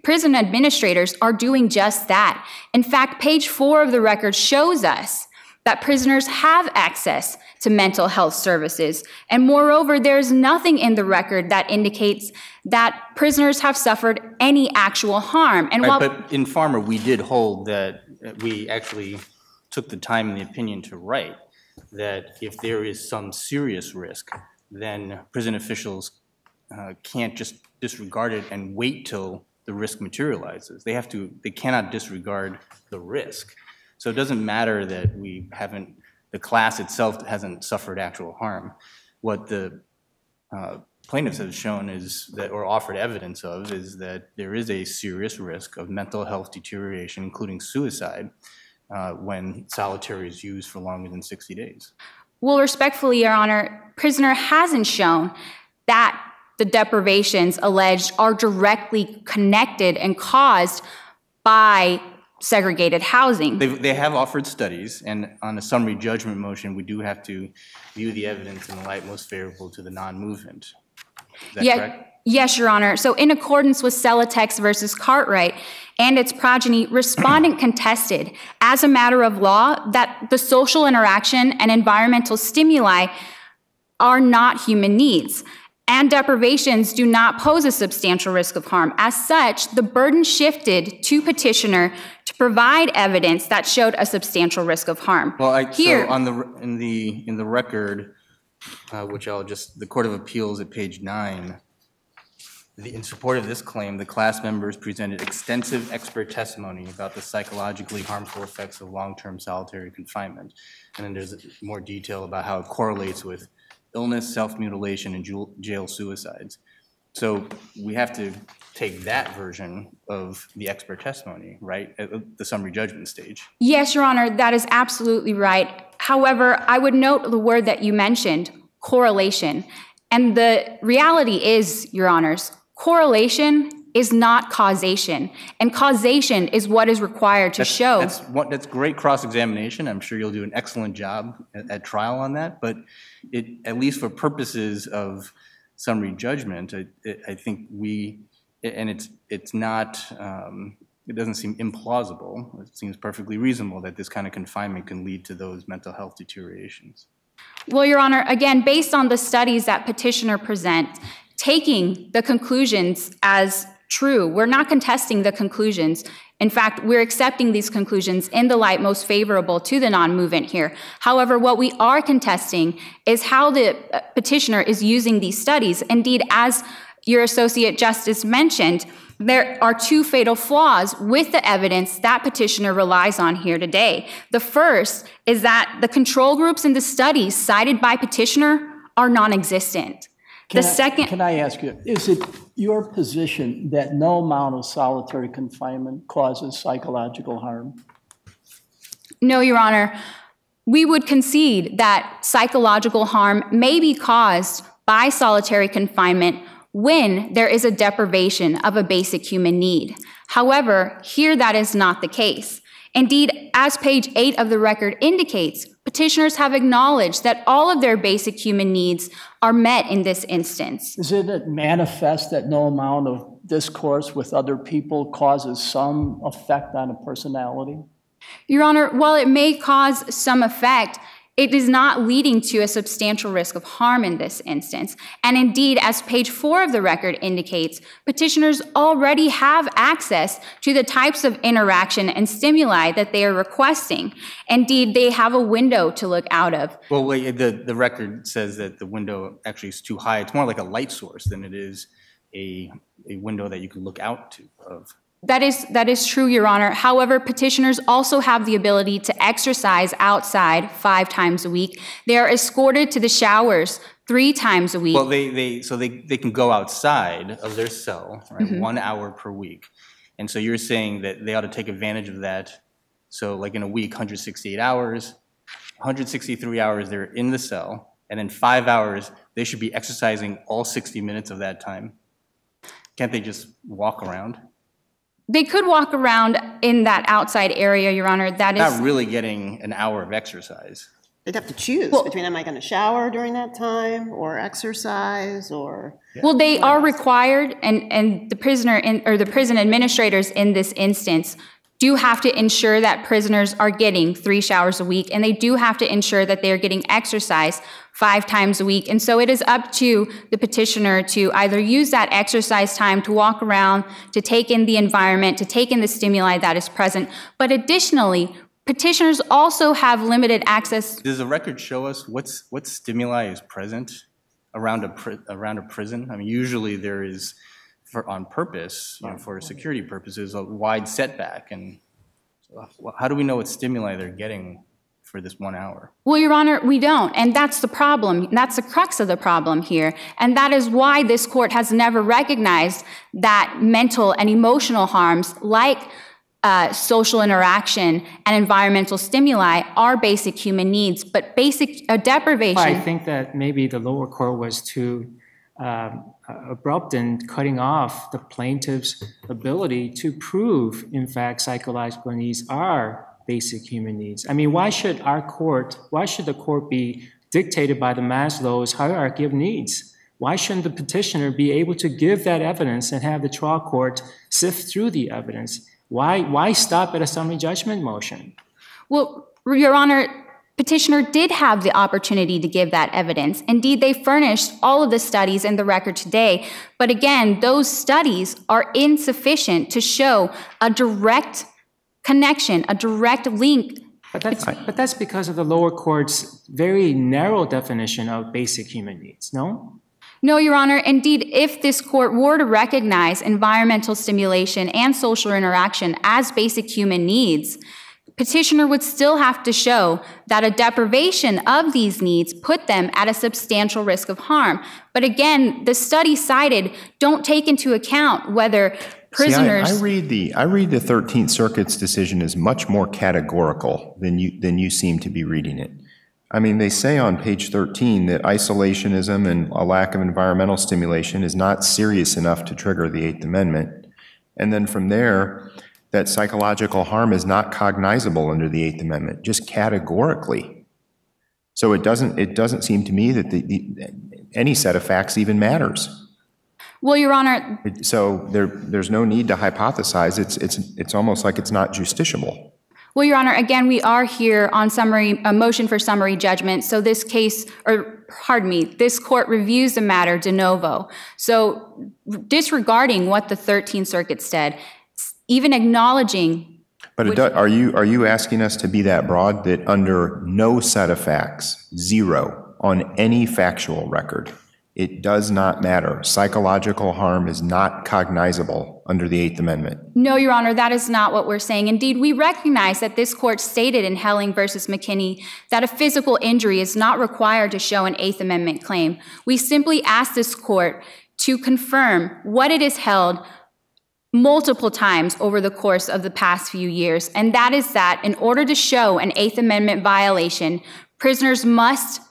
prison administrators are doing just that. In fact, page 4 of the record shows us that prisoners have access to mental health services. And moreover, there's nothing in the record that indicates that prisoners have suffered any actual harm. And but in Farmer, we did hold that we actually took the time and the opinion to write that if there is some serious risk, then prison officials can't just disregard it and wait till the risk materializes. They cannot disregard the risk. So it doesn't matter that the class itself hasn't suffered actual harm. What the plaintiffs have shown is that, or offered evidence of, is that there is a serious risk of mental health deterioration, including suicide, when solitary is used for longer than 60 days. Well, respectfully, Your Honor, prisoner hasn't shown that the deprivations alleged are directly connected and caused by segregated housing. They have offered studies, and on a summary judgment motion, we do have to view the evidence in the light most favorable to the non-movement. Is that correct? Yes, Your Honor. So in accordance with Celotex versus Cartwright and its progeny, respondent contested as a matter of law that the social interaction and environmental stimuli are not human needs, and deprivations do not pose a substantial risk of harm. As such, the burden shifted to petitioner to provide evidence that showed a substantial risk of harm. Well, so on in the record, which the Court of Appeals at page 9, in support of this claim, the class members presented extensive expert testimony about the psychologically harmful effects of long-term solitary confinement. And then there's more detail about how it correlates with illness, self-mutilation, and jail suicides. So we have to take that version of the expert testimony, right, at the summary judgment stage. Yes, Your Honor, that is absolutely right. However, I would note the word that you mentioned, correlation. And the reality is, Your Honors, correlation is not causation, and causation is what is required to show. That's great cross-examination. I'm sure you'll do an excellent job at trial on that, but at least for purposes of summary judgment, I think it's not, it doesn't seem implausible. It seems perfectly reasonable that this kind of confinement can lead to those mental health deteriorations. Well, Your Honor, again, based on the studies that petitioner presents, taking the conclusions as true, we're not contesting the conclusions. In fact, we're accepting these conclusions in the light most favorable to the non-movement here. However, what we are contesting is how the petitioner is using these studies. Indeed, as your Associate Justice mentioned, there are two fatal flaws with the evidence that petitioner relies on here today. The first is that the control groups in the studies cited by petitioner are non-existent. Can I ask you, is it your position that no amount of solitary confinement causes psychological harm? No, Your Honor. We would concede that psychological harm may be caused by solitary confinement when there is a deprivation of a basic human need. However, here that is not the case. Indeed, as page 8 of the record indicates, petitioners have acknowledged that all of their basic human needs are met in this instance. Is it manifest that no amount of discourse with other people causes some effect on a personality? Your Honor, while it may cause some effect, it is not leading to a substantial risk of harm in this instance. And indeed, as page 4 of the record indicates, petitioners already have access to the types of interaction and stimuli that they are requesting. Indeed, they have a window to look out of. Well, wait, the record says that the window actually is too high. It's more like a light source than it is a window that you can look out of. That is true, Your Honor. However, petitioners also have the ability to exercise outside 5 times a week. They are escorted to the showers 3 times a week. Well, they can go outside of their cell, right, 1 hour per week. And so you're saying that they ought to take advantage of that. So like in a week, 168 hours, 163 hours they're in the cell, and then 5 hours they should be exercising all 60 minutes of that time. Can't they just walk around? They could walk around in that outside area, Your Honor. That is not really getting an hour of exercise. They'd have to choose between, am I going to shower during that time or exercise or? Well, they are required, and the prisoner or the prison administrators in this instance do have to ensure that prisoners are getting 3 showers a week, and they do have to ensure that they are getting exercise 5 times a week. And so it is up to the petitioner to either use that exercise time to walk around, to take in the environment, to take in the stimuli that is present. But additionally, petitioners also have limited access. Does the record show us what stimuli is present around a prison? I mean, usually there is, on purpose, for security purposes, a wide setback. And so how do we know what stimuli they're getting for this 1 hour. Well, Your Honor, we don't, and that's the problem. That's the crux of the problem here, and that is why this court has never recognized that mental and emotional harms like social interaction and environmental stimuli are basic human needs, but basic deprivation. I think that maybe the lower court was too abrupt in cutting off the plaintiff's ability to prove, in fact, psychological needs are basic human needs. I mean, why should the court be dictated by the Maslow's hierarchy of needs? Why shouldn't the petitioner be able to give that evidence and have the trial court sift through the evidence? Why stop at a summary judgment motion? Well, Your Honor, petitioner did have the opportunity to give that evidence. Indeed, they furnished all of the studies in the record today. But again, those studies are insufficient to show a direct connection, a direct link. But that's because of the lower court's very narrow definition of basic human needs, no? No, Your Honor. Indeed, if this court were to recognize environmental stimulation and social interaction as basic human needs, petitioner would still have to show that a deprivation of these needs put them at a substantial risk of harm. But again, the studies cited don't take into account whether prisoners... I read the 13th Circuit's decision as much more categorical than you seem to be reading it. I mean, they say on page 13 that isolationism and a lack of environmental stimulation is not serious enough to trigger the Eighth Amendment. And then from there, that psychological harm is not cognizable under the Eighth Amendment, just categorically. So it doesn't seem to me that any set of facts even matters. Well, Your Honor... So there's no need to hypothesize. It's almost like it's not justiciable. Well, Your Honor, again, we are here on a motion for summary judgment. So this court reviews the matter de novo. So disregarding what the 13th Circuit said, even acknowledging... But are you asking us to be that broad that under no set of facts, zero, on any factual record, it does not matter? Psychological harm is not cognizable under the Eighth Amendment. No, Your Honor, that is not what we're saying. Indeed, we recognize that this court stated in Helling versus McKinney that a physical injury is not required to show an Eighth Amendment claim. We simply ask this court to confirm what it has held multiple times over the course of the past few years, and that is that in order to show an Eighth Amendment violation, prisoners must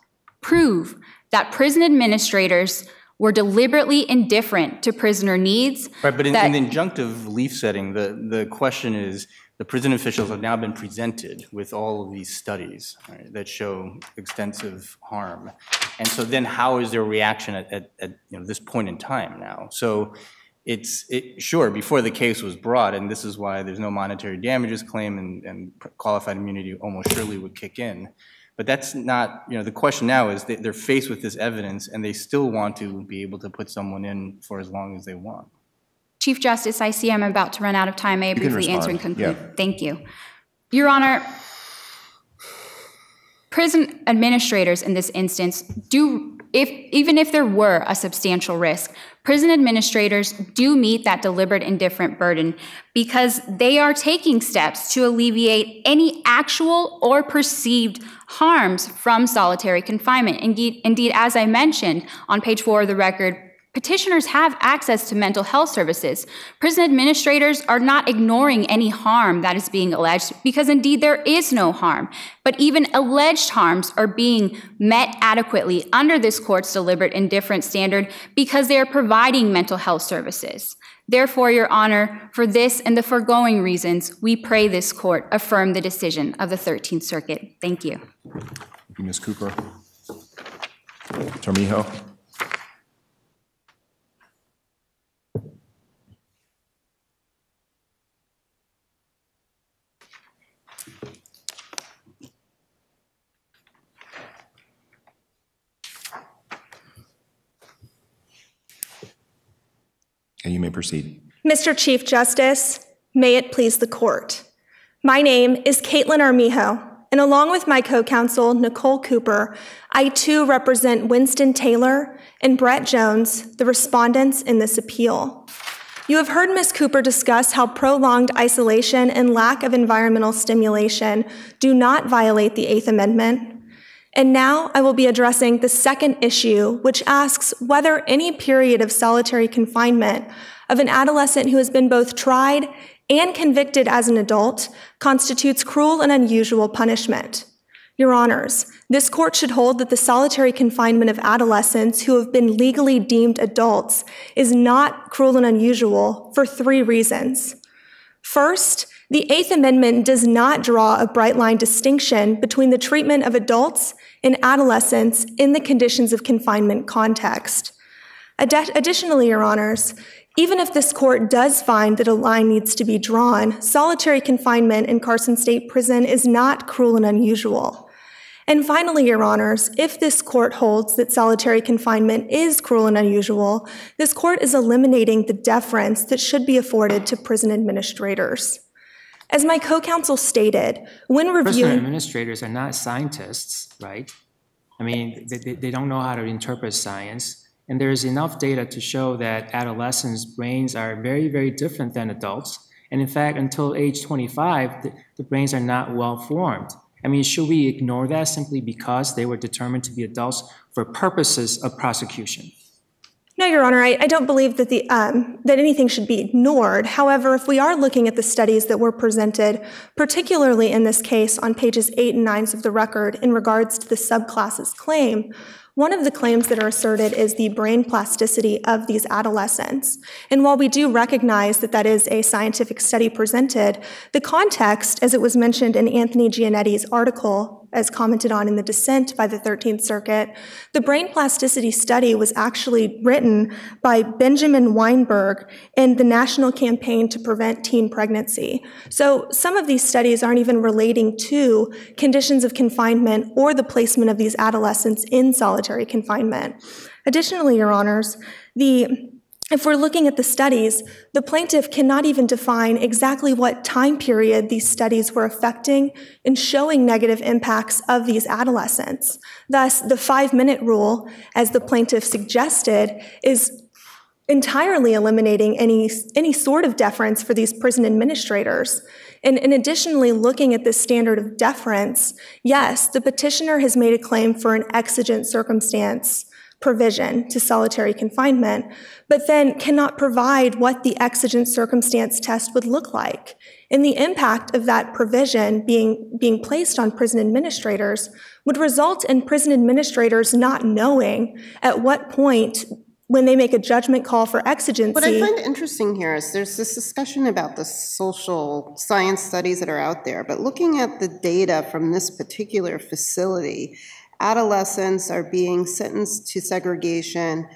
prove that prison administrators were deliberately indifferent to prisoner needs. Right, but in the injunctive relief setting, the question is, the prison officials have now been presented with all of these studies, right, that show extensive harm. And so then how is their reaction at this point in time now? So sure, before the case was brought, and this is why there's no monetary damages claim and qualified immunity almost surely would kick in. But that's not, the question now is they're faced with this evidence and they still want to be able to put someone in for as long as they want. Chief Justice, I see I'm about to run out of time. May I briefly answer and conclude? Yeah. Thank you. Your Honor, prison administrators in this instance even if there were a substantial risk, prison administrators do meet that deliberate indifferent burden because they are taking steps to alleviate any actual or perceived harms from solitary confinement. Indeed, as I mentioned on page 4 of the record, petitioners have access to mental health services. Prison administrators are not ignoring any harm that is being alleged because indeed there is no harm. But even alleged harms are being met adequately under this court's deliberate indifference standard because they are providing mental health services. Therefore, Your Honor, for this and the foregoing reasons, we pray this court affirm the decision of the 13th Circuit. Thank you. Thank you, Ms. Cooper. Armijo. And you may proceed. Mr. Chief Justice, may it please the court. My name is Katelynn Armijo, and along with my co-counsel, Nicole Cooper, I too represent Winston Taylor and Brett Jones, the respondents in this appeal. You have heard Ms. Cooper discuss how prolonged isolation and lack of environmental stimulation do not violate the Eighth Amendment. And now I will be addressing the second issue, which asks whether any period of solitary confinement of an adolescent who has been both tried and convicted as an adult constitutes cruel and unusual punishment. Your Honors, this court should hold that the solitary confinement of adolescents who have been legally deemed adults is not cruel and unusual for 3 reasons. First, the Eighth Amendment does not draw a bright line distinction between the treatment of adults and adolescents in the conditions of confinement context. Additionally, Your Honors, even if this court does find that a line needs to be drawn, solitary confinement in Carson State Prison is not cruel and unusual. And finally, Your Honors, if this court holds that solitary confinement is cruel and unusual, this court is eliminating the deference that should be afforded to prison administrators. As my co-counsel stated, when reviewing— Prison administrators are not scientists, right? I mean, they don't know how to interpret science. And there is enough data to show that adolescents' brains are very, very different than adults. And in fact, until age 25, the brains are not well formed. I mean, should we ignore that simply because they were determined to be adults for purposes of prosecution? No, Your Honor, I don't believe that that anything should be ignored. However, if we are looking at the studies that were presented, particularly in this case on pages 8 and 9 of the record in regards to the subclasses claim, one of the claims that are asserted is the brain plasticity of these adolescents. And while we do recognize that that is a scientific study presented, the context, as it was mentioned in Anthony Giannetti's article, as commented on in the dissent by the 13th Circuit, the brain plasticity study was actually written by Benjamin Weinberg in the National Campaign to Prevent Teen Pregnancy. So some of these studies aren't even relating to conditions of confinement or the placement of these adolescents in solitary confinement. Additionally, Your Honors, if we're looking at the studies, the plaintiff cannot even define exactly what time period these studies were affecting and showing negative impacts of these adolescents. Thus, the 5-minute rule, as the plaintiff suggested, is entirely eliminating any sort of deference for these prison administrators. And additionally, looking at this standard of deference, yes, the petitioner has made a claim for an exigent circumstance provision to solitary confinement, but then cannot provide what the exigent circumstance test would look like. And the impact of that provision being placed on prison administrators would result in prison administrators not knowing at what point, when they make a judgment call for exigency— What I find interesting here is there's this discussion about the social science studies that are out there, but looking at the data from this particular facility, adolescents are being sentenced to segregation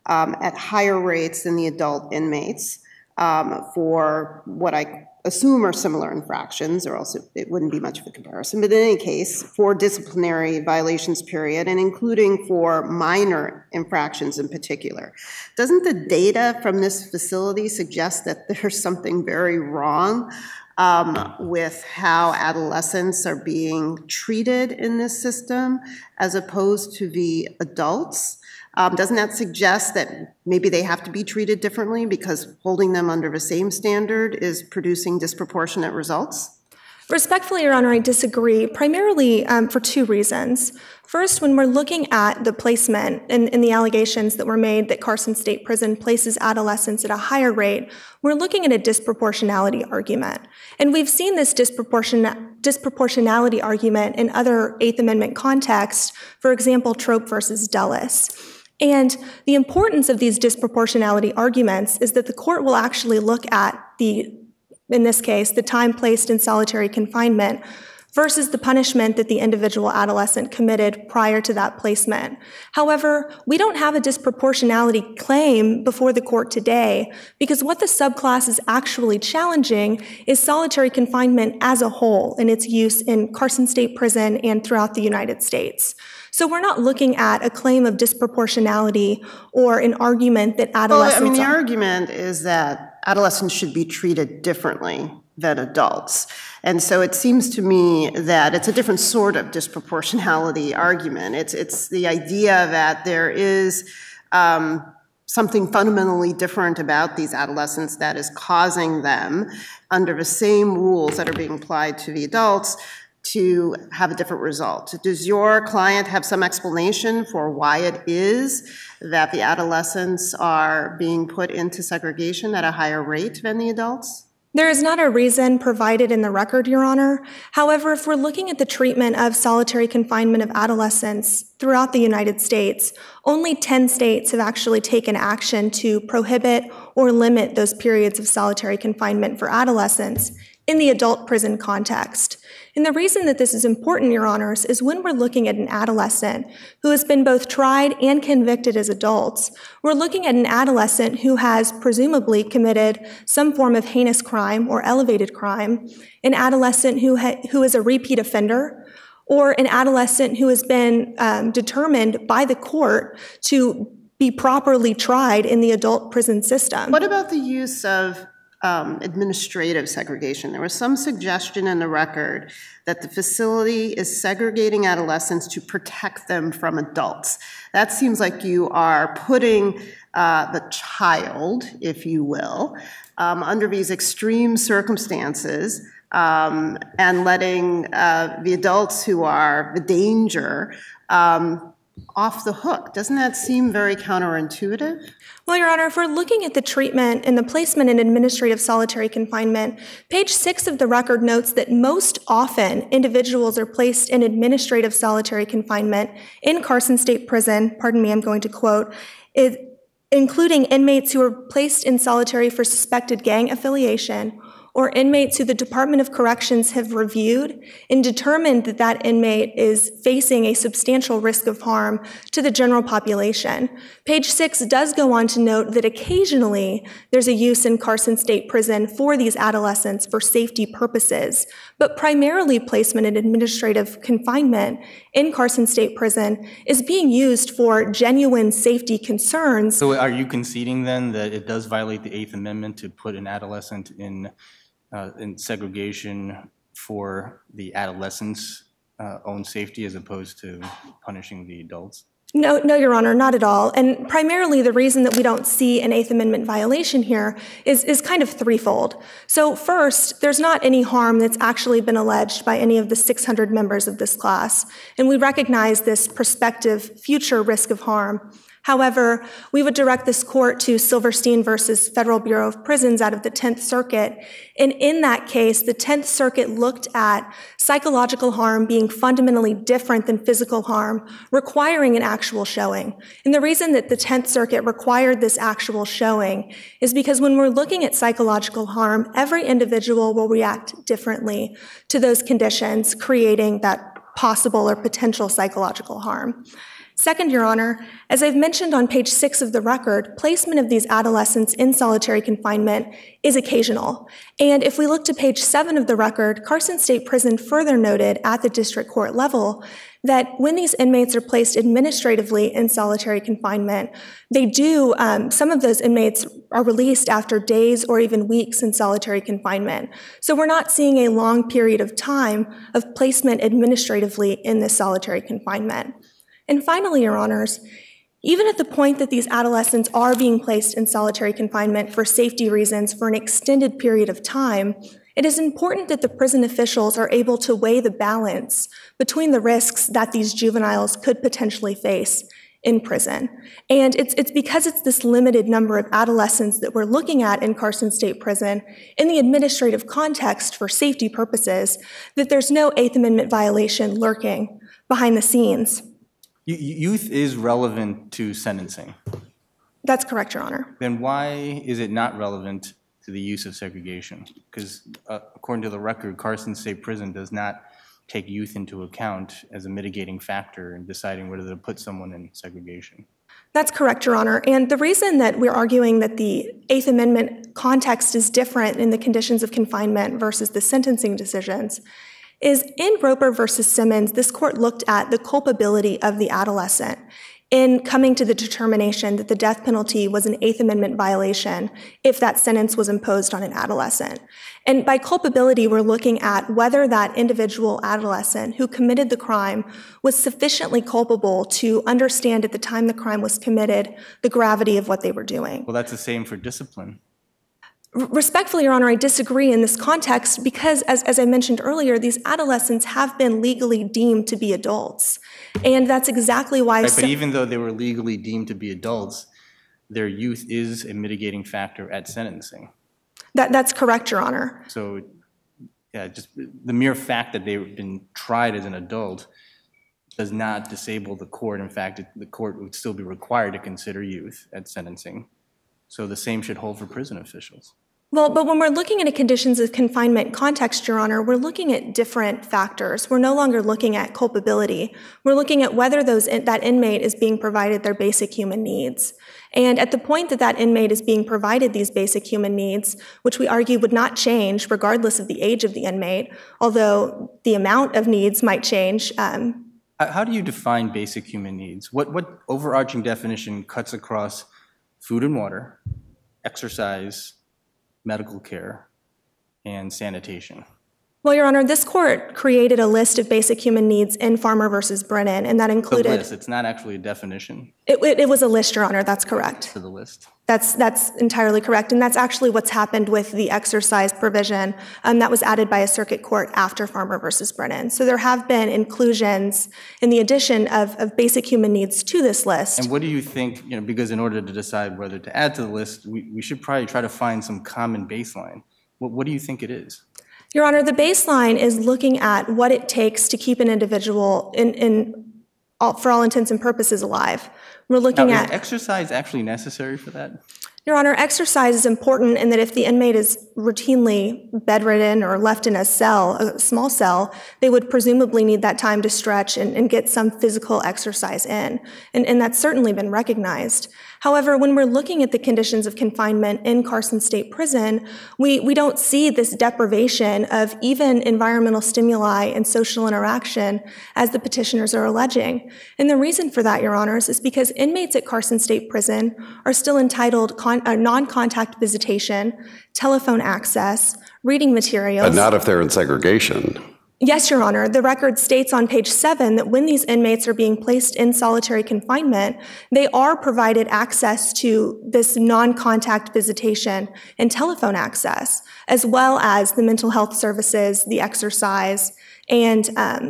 at higher rates than the adult inmates for what I assume are similar infractions, or else it wouldn't be much of a comparison. But in any case, for disciplinary violations period, and including for minor infractions in particular. Doesn't the data from this facility suggest that there's something very wrong with how adolescents are being treated in this system as opposed to the adults? Doesn't that suggest that maybe they have to be treated differently because holding them under the same standard is producing disproportionate results? Respectfully, Your Honor, I disagree, primarily for 2 reasons. First, when we're looking at the placement and the allegations that were made that Carson State Prison places adolescents at a higher rate, we're looking at a disproportionality argument. And we've seen this disproportionality argument in other Eighth Amendment contexts, for example, Trope versus Dulles. And the importance of these disproportionality arguments is that the court will actually look at in this case, the time placed in solitary confinement versus the punishment that the individual adolescent committed prior to that placement. However, we don't have a disproportionality claim before the court today because what the subclass is actually challenging is solitary confinement as a whole in its use in Carson State Prison and throughout the United States. So we're not looking at a claim of disproportionality or an argument that adolescents— Well, I mean, the argument is that adolescents should be treated differently than adults. And so it seems to me that it's a different sort of disproportionality argument. It's the idea that there is something fundamentally different about these adolescents that is causing them, under the same rules that are being applied to the adults, to have a different result. Does your client have some explanation for why it is that the adolescents are being put into segregation at a higher rate than the adults? There is not a reason provided in the record, Your Honor. However, if we're looking at the treatment of solitary confinement of adolescents throughout the United States, only 10 states have actually taken action to prohibit or limit those periods of solitary confinement for adolescents in the adult prison context. And the reason that this is important, Your Honors, is when we're looking at an adolescent who has been both tried and convicted as adults, we're looking at an adolescent who has presumably committed some form of heinous crime or elevated crime, an adolescent who is a repeat offender, or an adolescent who has been determined by the court to be properly tried in the adult prison system. What about the use of administrative segregation? There was some suggestion in the record that the facility is segregating adolescents to protect them from adults. That seems like you are putting the child, if you will, under these extreme circumstances and letting the adults who are the danger off the hook. Doesn't that seem very counterintuitive? Well, Your Honor, if we're looking at the treatment and the placement in administrative solitary confinement, page 6 of the record notes that most often individuals are placed in administrative solitary confinement in Carson State Prison, pardon me, I'm going to quote, including inmates who are placed in solitary for suspected gang affiliation, or inmates who the Department of Corrections have reviewed and determined that that inmate is facing a substantial risk of harm to the general population. Page 6 does go on to note that occasionally there's a use in Carson State Prison for these adolescents for safety purposes, but primarily placement in administrative confinement in Carson State Prison is being used for genuine safety concerns. So are you conceding then that it does violate the Eighth Amendment to put an adolescent in segregation for the adolescents' own safety as opposed to punishing the adults? No, Your Honor, not at all. And primarily the reason that we don't see an Eighth Amendment violation here is kind of threefold. So first, there's not any harm that's actually been alleged by any of the 600 members of this class, and we recognize this prospective future risk of harm. However, we would direct this court to Silverstein versus Federal Bureau of Prisons out of the 10th Circuit. And in that case, the 10th Circuit looked at psychological harm being fundamentally different than physical harm, requiring an actual showing. And the reason that the 10th Circuit required this actual showing is because when we're looking at psychological harm, every individual will react differently to those conditions, creating that possible or potential psychological harm. Second, Your Honor, as I've mentioned on page 6 of the record, placement of these adolescents in solitary confinement is occasional. And if we look to page 7 of the record, Carson State Prison further noted at the district court level that when these inmates are placed administratively in solitary confinement, they do, some of those inmates are released after days or even weeks in solitary confinement. So we're not seeing a long period of time of placement administratively in this solitary confinement. And finally, Your Honors, even at the point that these adolescents are being placed in solitary confinement for safety reasons for an extended period of time, it is important that the prison officials are able to weigh the balance between the risks that these juveniles could potentially face in prison. And it's because it's this limited number of adolescents that we're looking at in Carson State Prison in the administrative context for safety purposes that there's no Eighth Amendment violation lurking behind the scenes. Youth is relevant to sentencing. That's correct, Your Honor. Then why is it not relevant to the use of segregation? Because according to the record, Carson State Prison does not take youth into account as a mitigating factor in deciding whether to put someone in segregation. That's correct, Your Honor. And the reason that we're arguing that the Eighth Amendment context is different in the conditions of confinement versus the sentencing decisions is in Roper versus Simmons, this court looked at the culpability of the adolescent. in coming to the determination that the death penalty was an Eighth Amendment violation if that sentence was imposed on an adolescent. And by culpability, we're looking at whether that individual adolescent who committed the crime was sufficiently culpable to understand at the time the crime was committed the gravity of what they were doing. Well, that's the same for discipline. Respectfully, Your Honor, I disagree in this context because, as I mentioned earlier, these adolescents have been legally deemed to be adults. And that's exactly why— Right, but even though they were legally deemed to be adults, their youth is a mitigating factor at sentencing. That's correct, Your Honor. So, yeah, just the mere fact that they've been tried as an adult does not disable the court. In fact, the court would still be required to consider youth at sentencing. So the same should hold for prison officials. Well, but when we're looking at a conditions of confinement context, Your Honor, we're looking at different factors. We're no longer looking at culpability. We're looking at whether that inmate is being provided their basic human needs. And at the point that that inmate is being provided these basic human needs, which we argue would not change regardless of the age of the inmate, although the amount of needs might change. How do you define basic human needs? What overarching definition cuts across food and water, exercise, medical care, and sanitation? Well, Your Honor, this court created a list of basic human needs in Farmer versus Brennan, and that included— The list, it's not actually a definition. It was a list, Your Honor, that's correct. For the list. That's entirely correct, and that's actually what's happened with the exercise provision that was added by a circuit court after Farmer versus Brennan. So there have been inclusions in the addition of basic human needs to this list. And what do you think, because in order to decide whether to add to the list, we should probably try to find some common baseline. What do you think it is? Your Honor, the baseline is looking at what it takes to keep an individual for all intents and purposes alive. We're looking now, at— is exercise actually necessary for that? Your Honor, exercise is important in that if the inmate is routinely bedridden or left in a cell, a small cell, they would presumably need that time to stretch and get some physical exercise in. And that's certainly been recognized. However, when we're looking at the conditions of confinement in Carson State Prison, we don't see this deprivation of even environmental stimuli and social interaction as the petitioners are alleging. And the reason for that, Your Honors, is because inmates at Carson State Prison are still entitled non-contact visitation, telephone access, reading materials. But not if they're in segregation. Yes, Your Honor. The record states on page 7 that when these inmates are being placed in solitary confinement, they are provided access to this non-contact visitation and telephone access, as well as the mental health services, the exercise, and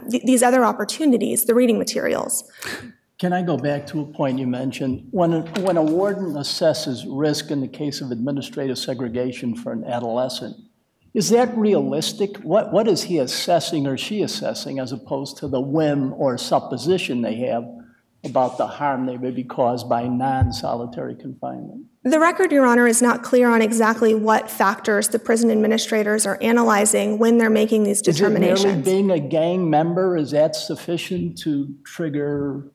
these other opportunities, the reading materials. Can I go back to a point you mentioned? When a warden assesses risk in the case of administrative segregation for an adolescent, is that realistic? What is he assessing or she assessing as opposed to the whim or supposition they have about the harm they may be caused by non-solitary confinement? The record, Your Honor, is not clear on exactly what factors the prison administrators are analyzing when they're making these determinations. Is it merely being a gang member? Is that sufficient to trigger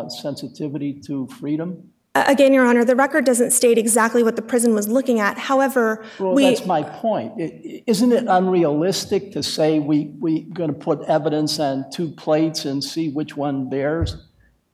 sensitivity to freedom? Again, Your Honor, the record doesn't state exactly what the prison was looking at. However, that's my point. Isn't it unrealistic to say we're going to put evidence on 2 plates and see which one bears?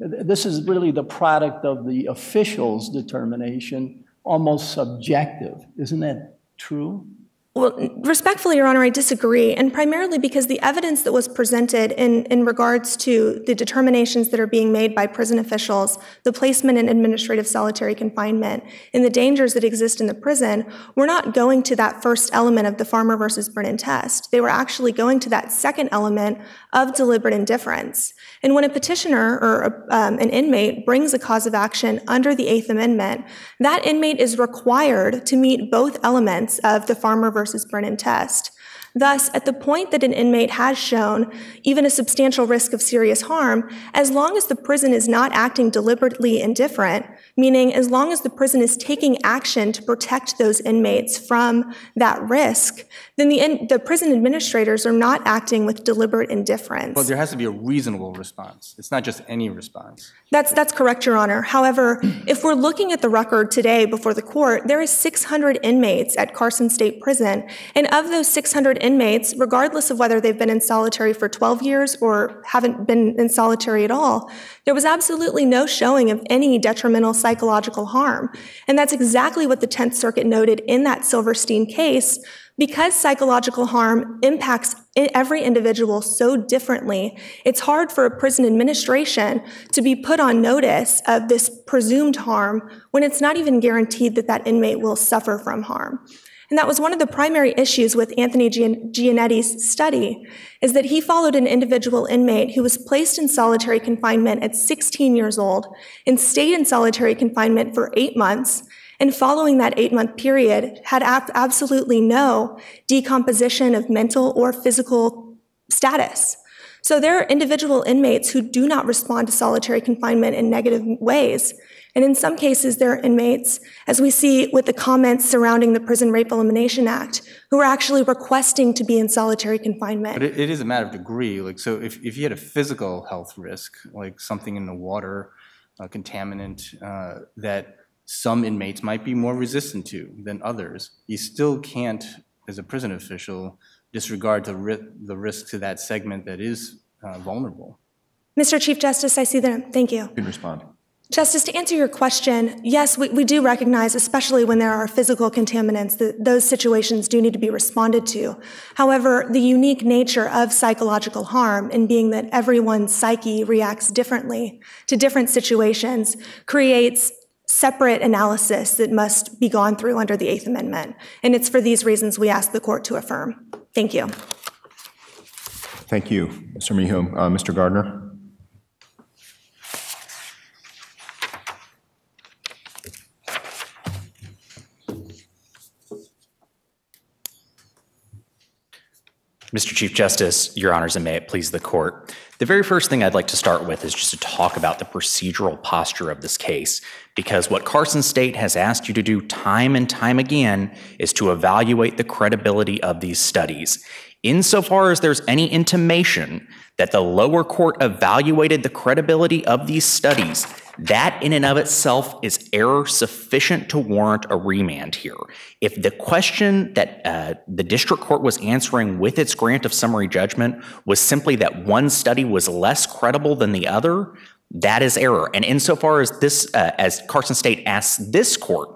This is really the product of the official's determination, almost subjective. Isn't that true? Well, respectfully, Your Honor, I disagree, and primarily because the evidence that was presented in regards to the determinations that are being made by prison officials, the placement in administrative solitary confinement, and the dangers that exist in the prison, were not going to that first element of the Farmer versus Brennan test. They were actually going to that second element of deliberate indifference. And when a petitioner or an inmate brings a cause of action under the Eighth Amendment, that inmate is required to meet both elements of the Farmer versus Brennan test. Thus, at the point that an inmate has shown even a substantial risk of serious harm, as long as the prison is not acting deliberately indifferent, meaning as long as the prison is taking action to protect those inmates from that risk, then the prison administrators are not acting with deliberate indifference. Well, there has to be a reasonable response. It's not just any response. That's correct, Your Honor. However, if we're looking at the record today before the court, there is 600 inmates at Carson State Prison, and of those 600 inmates, regardless of whether they've been in solitary for 12 years or haven't been in solitary at all, there was absolutely no showing of any detrimental psychological harm. And that's exactly what the 10th Circuit noted in that Silverstein case. Because psychological harm impacts every individual so differently, it's hard for a prison administration to be put on notice of this presumed harm when it's not even guaranteed that that inmate will suffer from harm. And that was one of the primary issues with Anthony Giannetti's study, is that he followed an individual inmate who was placed in solitary confinement at 16 years old and stayed in solitary confinement for 8 months, and following that 8-month period had absolutely no decomposition of mental or physical status. So there are individual inmates who do not respond to solitary confinement in negative ways. And in some cases, there are inmates, as we see with the comments surrounding the Prison Rape Elimination Act, who are actually requesting to be in solitary confinement. But it is a matter of degree. Like, so if you had a physical health risk, like something in the water, a contaminant, that some inmates might be more resistant to than others, you still can't, as a prison official, disregard the risk to that segment that is vulnerable. Mr. Chief Justice, I see that. Thank you. You can respond. Justice, to answer your question, yes, we do recognize, especially when there are physical contaminants, that those situations do need to be responded to. However, the unique nature of psychological harm, in being that everyone's psyche reacts differently to different situations, creates separate analysis that must be gone through under the Eighth Amendment. And it's for these reasons we ask the court to affirm. Thank you. Thank you, Mr. Armijo. Mr. Gardner? Mr. Chief Justice, Your Honors, and may it please the court. The very first thing I'd like to start with is just to talk about the procedural posture of this case, because what Carson State has asked you to do time and time again is to evaluate the credibility of these studies. Insofar as there's any intimation that the lower court evaluated the credibility of these studies, that in and of itself is error sufficient to warrant a remand here. If the question that the district court was answering with its grant of summary judgment was simply that one study was less credible than the other, that is error. And insofar as this, as Carson State asks this court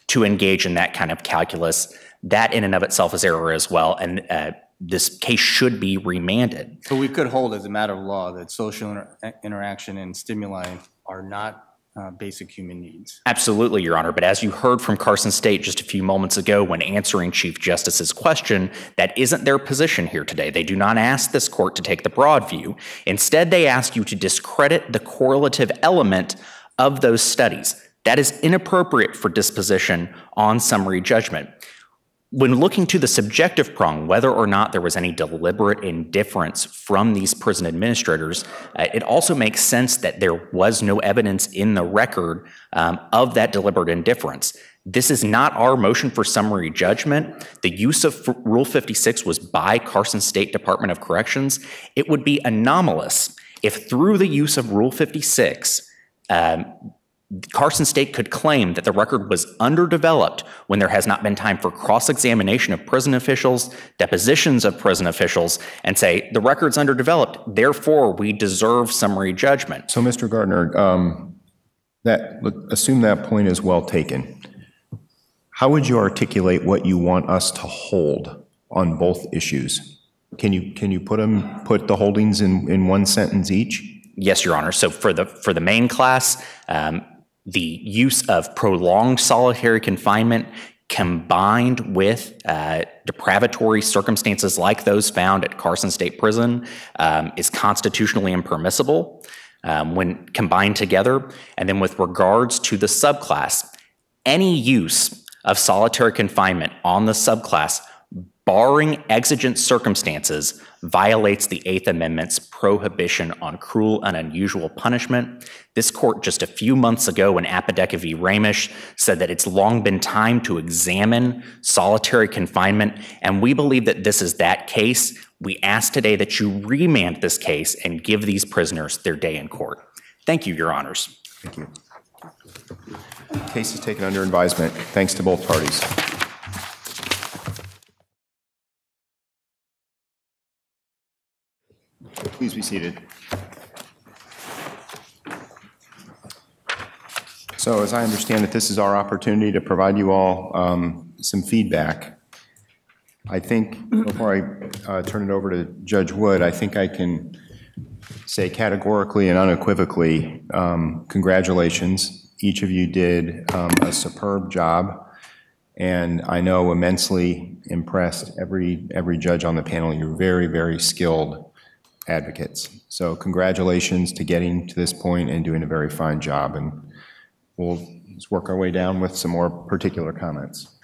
to engage in that kind of calculus, that in and of itself is error as well. And this case should be remanded. So we could hold as a matter of law that social interaction and stimuli are not basic human needs. Absolutely, Your Honor. But as you heard from Carson State just a few moments ago when answering Chief Justice's question, that isn't their position here today. They do not ask this court to take the broad view. Instead, they ask you to discredit the correlative element of those studies. That is inappropriate for disposition on summary judgment. When looking to the subjective prong, whether or not there was any deliberate indifference from these prison administrators, it also makes sense that there was no evidence in the record of that deliberate indifference. This is not our motion for summary judgment. The use of Rule 56 was by Carson State Department of Corrections. It would be anomalous if through the use of Rule 56, Carson State could claim that the record was underdeveloped when there has not been time for cross-examination of prison officials, depositions of prison officials, and say, the record's underdeveloped, therefore we deserve summary judgment. So, Mr. Gardner, assume that point is well taken. How would you articulate what you want us to hold on both issues? Can you put the holdings in one sentence each? Yes, Your Honor. So for the main class, the use of prolonged solitary confinement combined with depravatory circumstances like those found at Carson State Prison is constitutionally impermissible when combined together. And then with regards to the subclass, any use of solitary confinement on the subclass, barring exigent circumstances, violates the Eighth Amendment's prohibition on cruel and unusual punishment. This court just a few months ago in Apodaca v. Ramish said that it's long been time to examine solitary confinement, and we believe that this is that case. We ask today that you remand this case and give these prisoners their day in court. Thank you, Your Honors. Thank you. Case is taken under advisement. Thanks to both parties. Please be seated. So as I understand it, this is our opportunity to provide you all some feedback. I think before I turn it over to Judge Wood, I think I can say categorically and unequivocally, congratulations. Each of you did a superb job, and I know immensely impressed every judge on the panel. You're very, very skilled advocates. So congratulations to getting to this point and doing a very fine job. And we'll just work our way down with some more particular comments.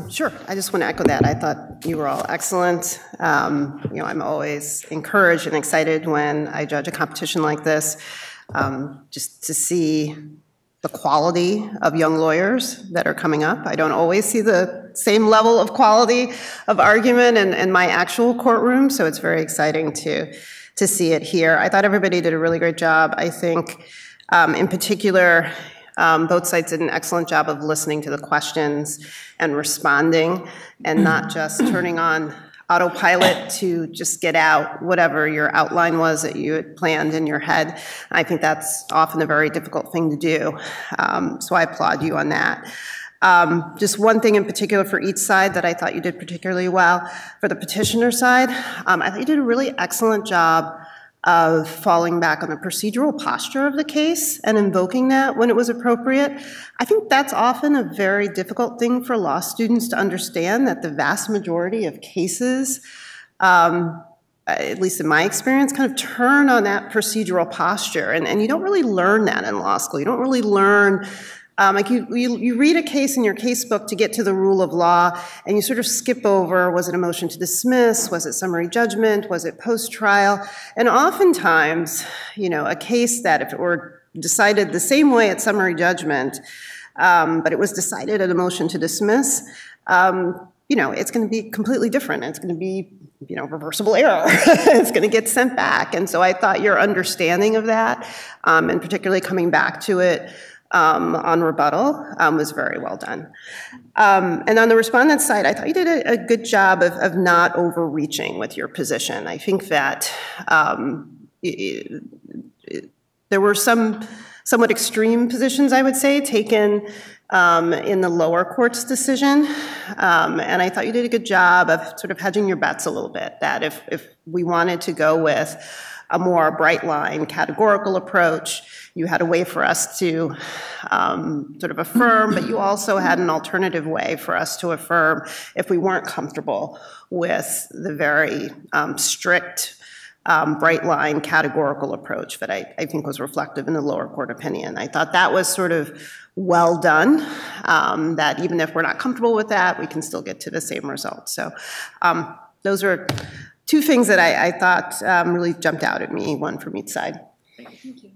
Sure. I just want to echo that. I thought you were all excellent. I'm always encouraged and excited when I judge a competition like this, just to see the quality of young lawyers that are coming up. I don't always see the same level of quality of argument in my actual courtroom, so it's very exciting to see it here. I thought everybody did a really great job. I think, in particular, both sides did an excellent job of listening to the questions and responding, and not just turning on autopilot to just get out whatever your outline was that you had planned in your head. I think that's often a very difficult thing to do, so I applaud you on that. Just one thing in particular for each side that I thought you did particularly well. For the petitioner side, I think you did a really excellent job of falling back on the procedural posture of the case and invoking that when it was appropriate. I think that's often a very difficult thing for law students to understand, that the vast majority of cases, at least in my experience, kind of turn on that procedural posture. And you don't really learn that in law school. You don't really learn, like you read a case in your casebook to get to the rule of law, and you sort of skip over, was it a motion to dismiss? Was it summary judgment? Was it post-trial? And oftentimes, a case that if it were decided the same way at summary judgment, but it was decided at a motion to dismiss, it's going to be completely different. It's going to be, reversible error. It's going to get sent back. And so I thought your understanding of that, and particularly coming back to it on rebuttal, was very well done. And on the respondent side, I thought you did a good job of not overreaching with your position. I think that there were some somewhat extreme positions, I would say, taken in the lower court's decision. And I thought you did a good job of sort of hedging your bets a little bit, that if we wanted to go with a more bright line categorical approach, you had a way for us to sort of affirm, but you also had an alternative way for us to affirm if we weren't comfortable with the very strict bright line categorical approach that I think was reflective in the lower court opinion. I thought that was sort of well done, that even if we're not comfortable with that, we can still get to the same result. So those are two things that I thought really jumped out at me, one from each side. Thank you.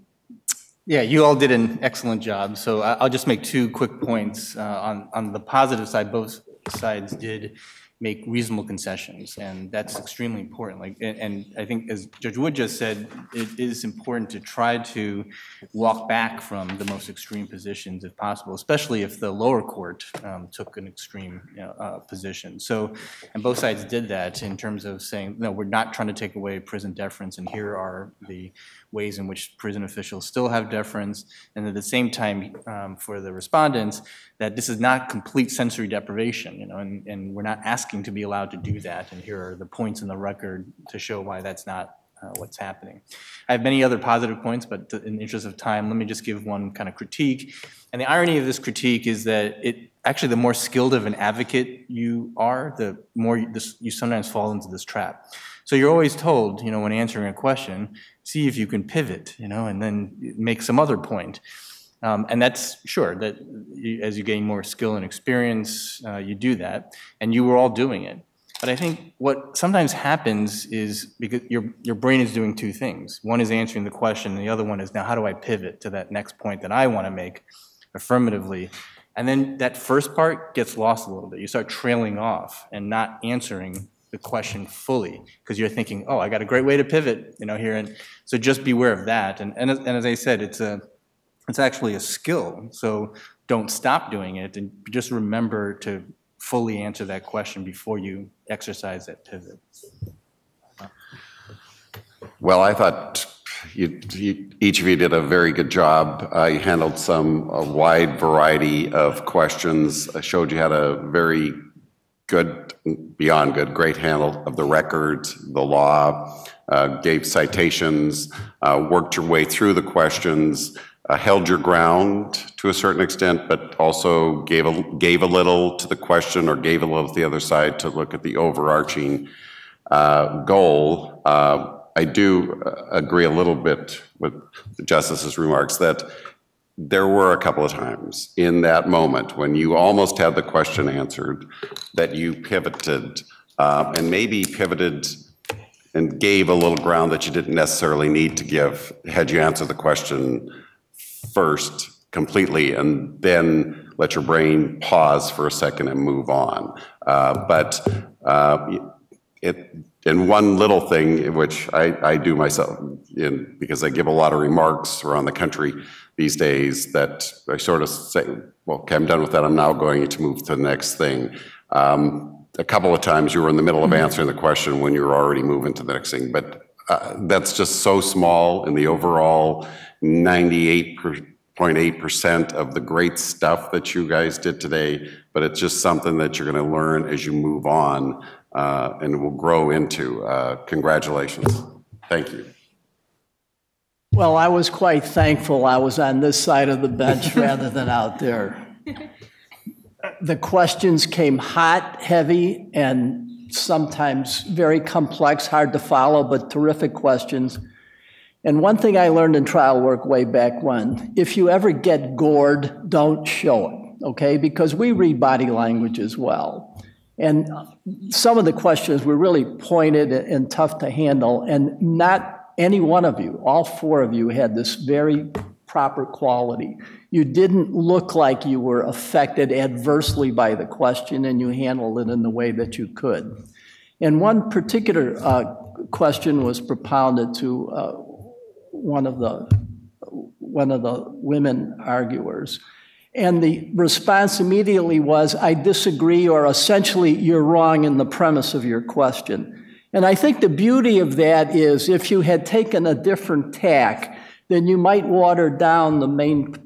Yeah, you all did an excellent job. So I'll just make two quick points. On the positive side, both sides did make reasonable concessions, and that's extremely important. And I think, as Judge Wood just said, it is important to try to walk back from the most extreme positions if possible, especially if the lower court took an extreme position. So, and both sides did that in terms of saying, no, we're not trying to take away prison deference, and here are the ways in which prison officials still have deference, and at the same time, for the respondents, that this is not complete sensory deprivation, and we're not asking to be allowed to do that, and here are the points in the record to show why that's not what's happening. I have many other positive points, but in the interest of time, let me just give one kind of critique. And the irony of this critique is that actually the more skilled of an advocate you are, the more you sometimes fall into this trap. So you're always told, when answering a question, see if you can pivot, and then make some other point. And that's sure that as you gain more skill and experience, you do that, and you were all doing it. But I think what sometimes happens is because your brain is doing two things. One is answering the question, and the other one is, now how do I pivot to that next point that I want to make affirmatively? And then that first part gets lost a little bit. You start trailing off and not answering the question fully because you're thinking, oh, I got a great way to pivot, here. And so just beware of that. And as I said, it's actually a skill. So don't stop doing it, and just remember to fully answer that question before you exercise that pivot. Well, I thought each of you did a very good job. You handled a wide variety of questions. I showed you had a very good, beyond good, great handle of the records, the law, gave citations, worked your way through the questions, held your ground to a certain extent, but also gave a little to the question or gave a little to the other side to look at the overarching goal. I do agree a little bit with the Justice's remarks that there were a couple of times in that moment when you almost had the question answered that you pivoted and maybe pivoted and gave a little ground that you didn't necessarily need to give had you answered the question first completely and then let your brain pause for a second and move on. And one little thing, which I do myself, because I give a lot of remarks around the country these days, that I sort of say, well, okay, I'm done with that. I'm now going to move to the next thing. A couple of times you were in the middle of answering the question when you were already moving to the next thing. But that's just so small in the overall 98.8% of the great stuff that you guys did today. But it's just something that you're going to learn as you move on. And will grow into. Congratulations. Thank you. Well, I was quite thankful I was on this side of the bench rather than out there. The questions came hot, heavy, and sometimes very complex, hard to follow, but terrific questions. And one thing I learned in trial work way back when, if you ever get gored, don't show it, okay? Because we read body language as well. And some of the questions were really pointed and tough to handle, and not any one of you, all four of you had this very proper quality. You didn't look like you were affected adversely by the question, and you handled it in the way that you could. And one particular question was propounded to one of the women arguers. And the response immediately was, I disagree, or essentially, you're wrong in the premise of your question. And I think the beauty of that is if you had taken a different tack, then you might water down the main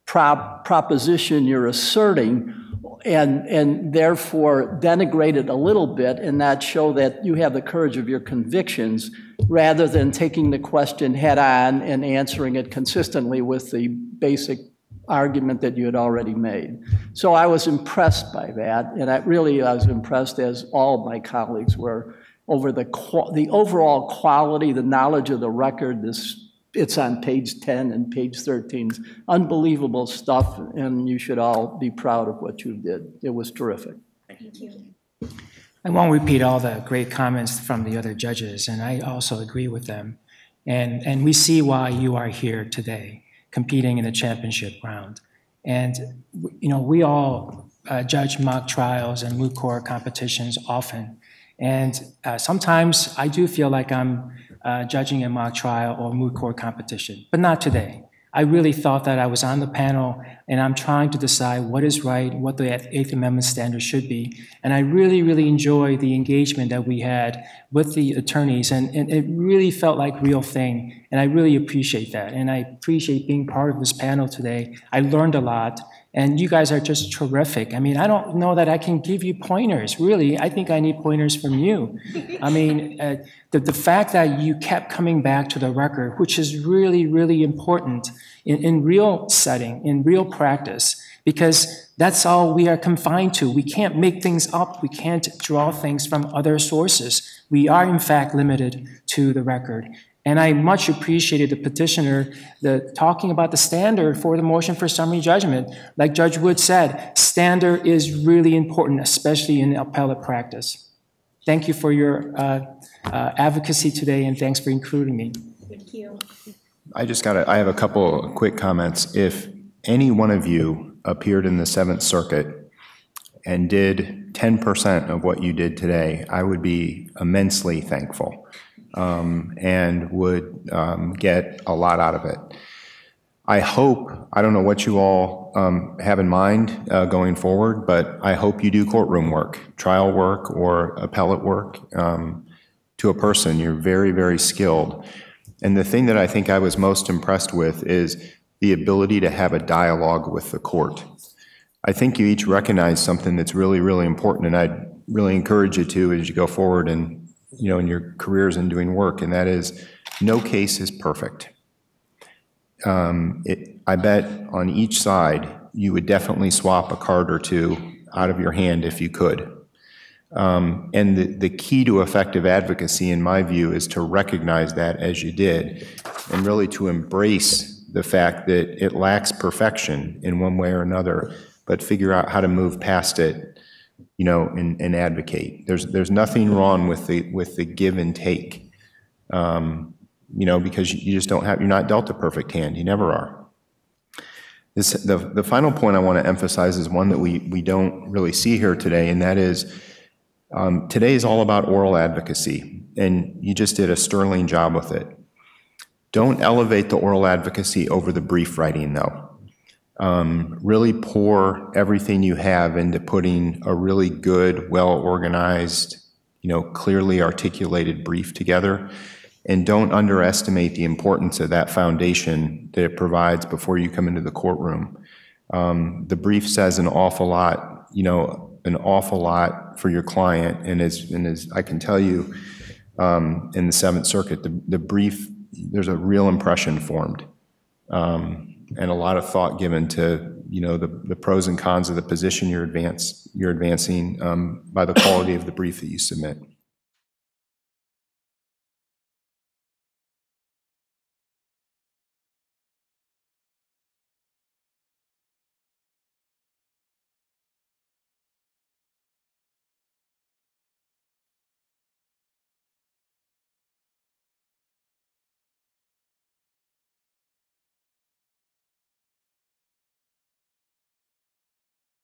proposition you're asserting and therefore denigrate it a little bit and not show that you have the courage of your convictions rather than taking the question head on and answering it consistently with the basic argument that you had already made. So I was impressed by that, and I was impressed, as all of my colleagues were, over the overall quality, the knowledge of the record. It's on page 10 and page 13. Unbelievable stuff, and you should all be proud of what you did. It was terrific. Thank you. I won't repeat all the great comments from the other judges, and I also agree with them. And we see why you are here today, competing in a championship round. And, you know, we all judge mock trials and moot court competitions often. And sometimes I do feel like I'm judging a mock trial or moot court competition, but not today. I really thought that I was on the panel and I'm trying to decide what is right, what the Eighth Amendment standard should be. And I really, really enjoy the engagement that we had with the attorneys, and it really felt like real thing. And I really appreciate that. And I appreciate being part of this panel today. I learned a lot. And you guys are just terrific. I mean, I don't know that I can give you pointers, really. I think I need pointers from you. I mean, the fact that you kept coming back to the record, which is really, really important in real setting, in real practice, because that's all we are confined to. We can't make things up. We can't draw things from other sources. We are, in fact, limited to the record. And I much appreciated the petitioner talking about the standard for the motion for summary judgment. Like Judge Wood said, standard is really important, especially in appellate practice. Thank you for your advocacy today, and thanks for including me. Thank you. I have a couple of quick comments. If any one of you appeared in the Seventh Circuit and did 10% of what you did today, I would be immensely thankful. And would get a lot out of it. I don't know what you all have in mind going forward, but I hope you do courtroom work, trial work, or appellate work. to a person. You're very, very skilled. And the thing that I think I was most impressed with is the ability to have a dialogue with the court. I think you each recognize something that's really, really important, and I'd really encourage you to as you go forward and, you know, in your careers and doing work, and that is no case is perfect. I bet on each side you would definitely swap a card or two out of your hand if you could. And the key to effective advocacy, in my view, is to recognize that as you did, and really to embrace the fact that it lacks perfection in one way or another, but figure out how to move past it, you know, and advocate. There's nothing wrong with the give and take, you know, because you just don't have, you're not dealt a perfect hand. You never are. The final point I want to emphasize is one that we don't really see here today, and that is today is all about oral advocacy, and you just did a sterling job with it. Don't elevate the oral advocacy over the brief writing, though. Really pour everything you have into putting a really good, well-organized, you know, clearly articulated brief together. And don't underestimate the importance of that foundation that it provides before you come into the courtroom. The brief says an awful lot, you know, an awful lot for your client. And as I can tell you, in the Seventh Circuit, the brief, there's a real impression formed, and a lot of thought given to, you know, the pros and cons of the position you're advancing by the quality of the brief that you submit.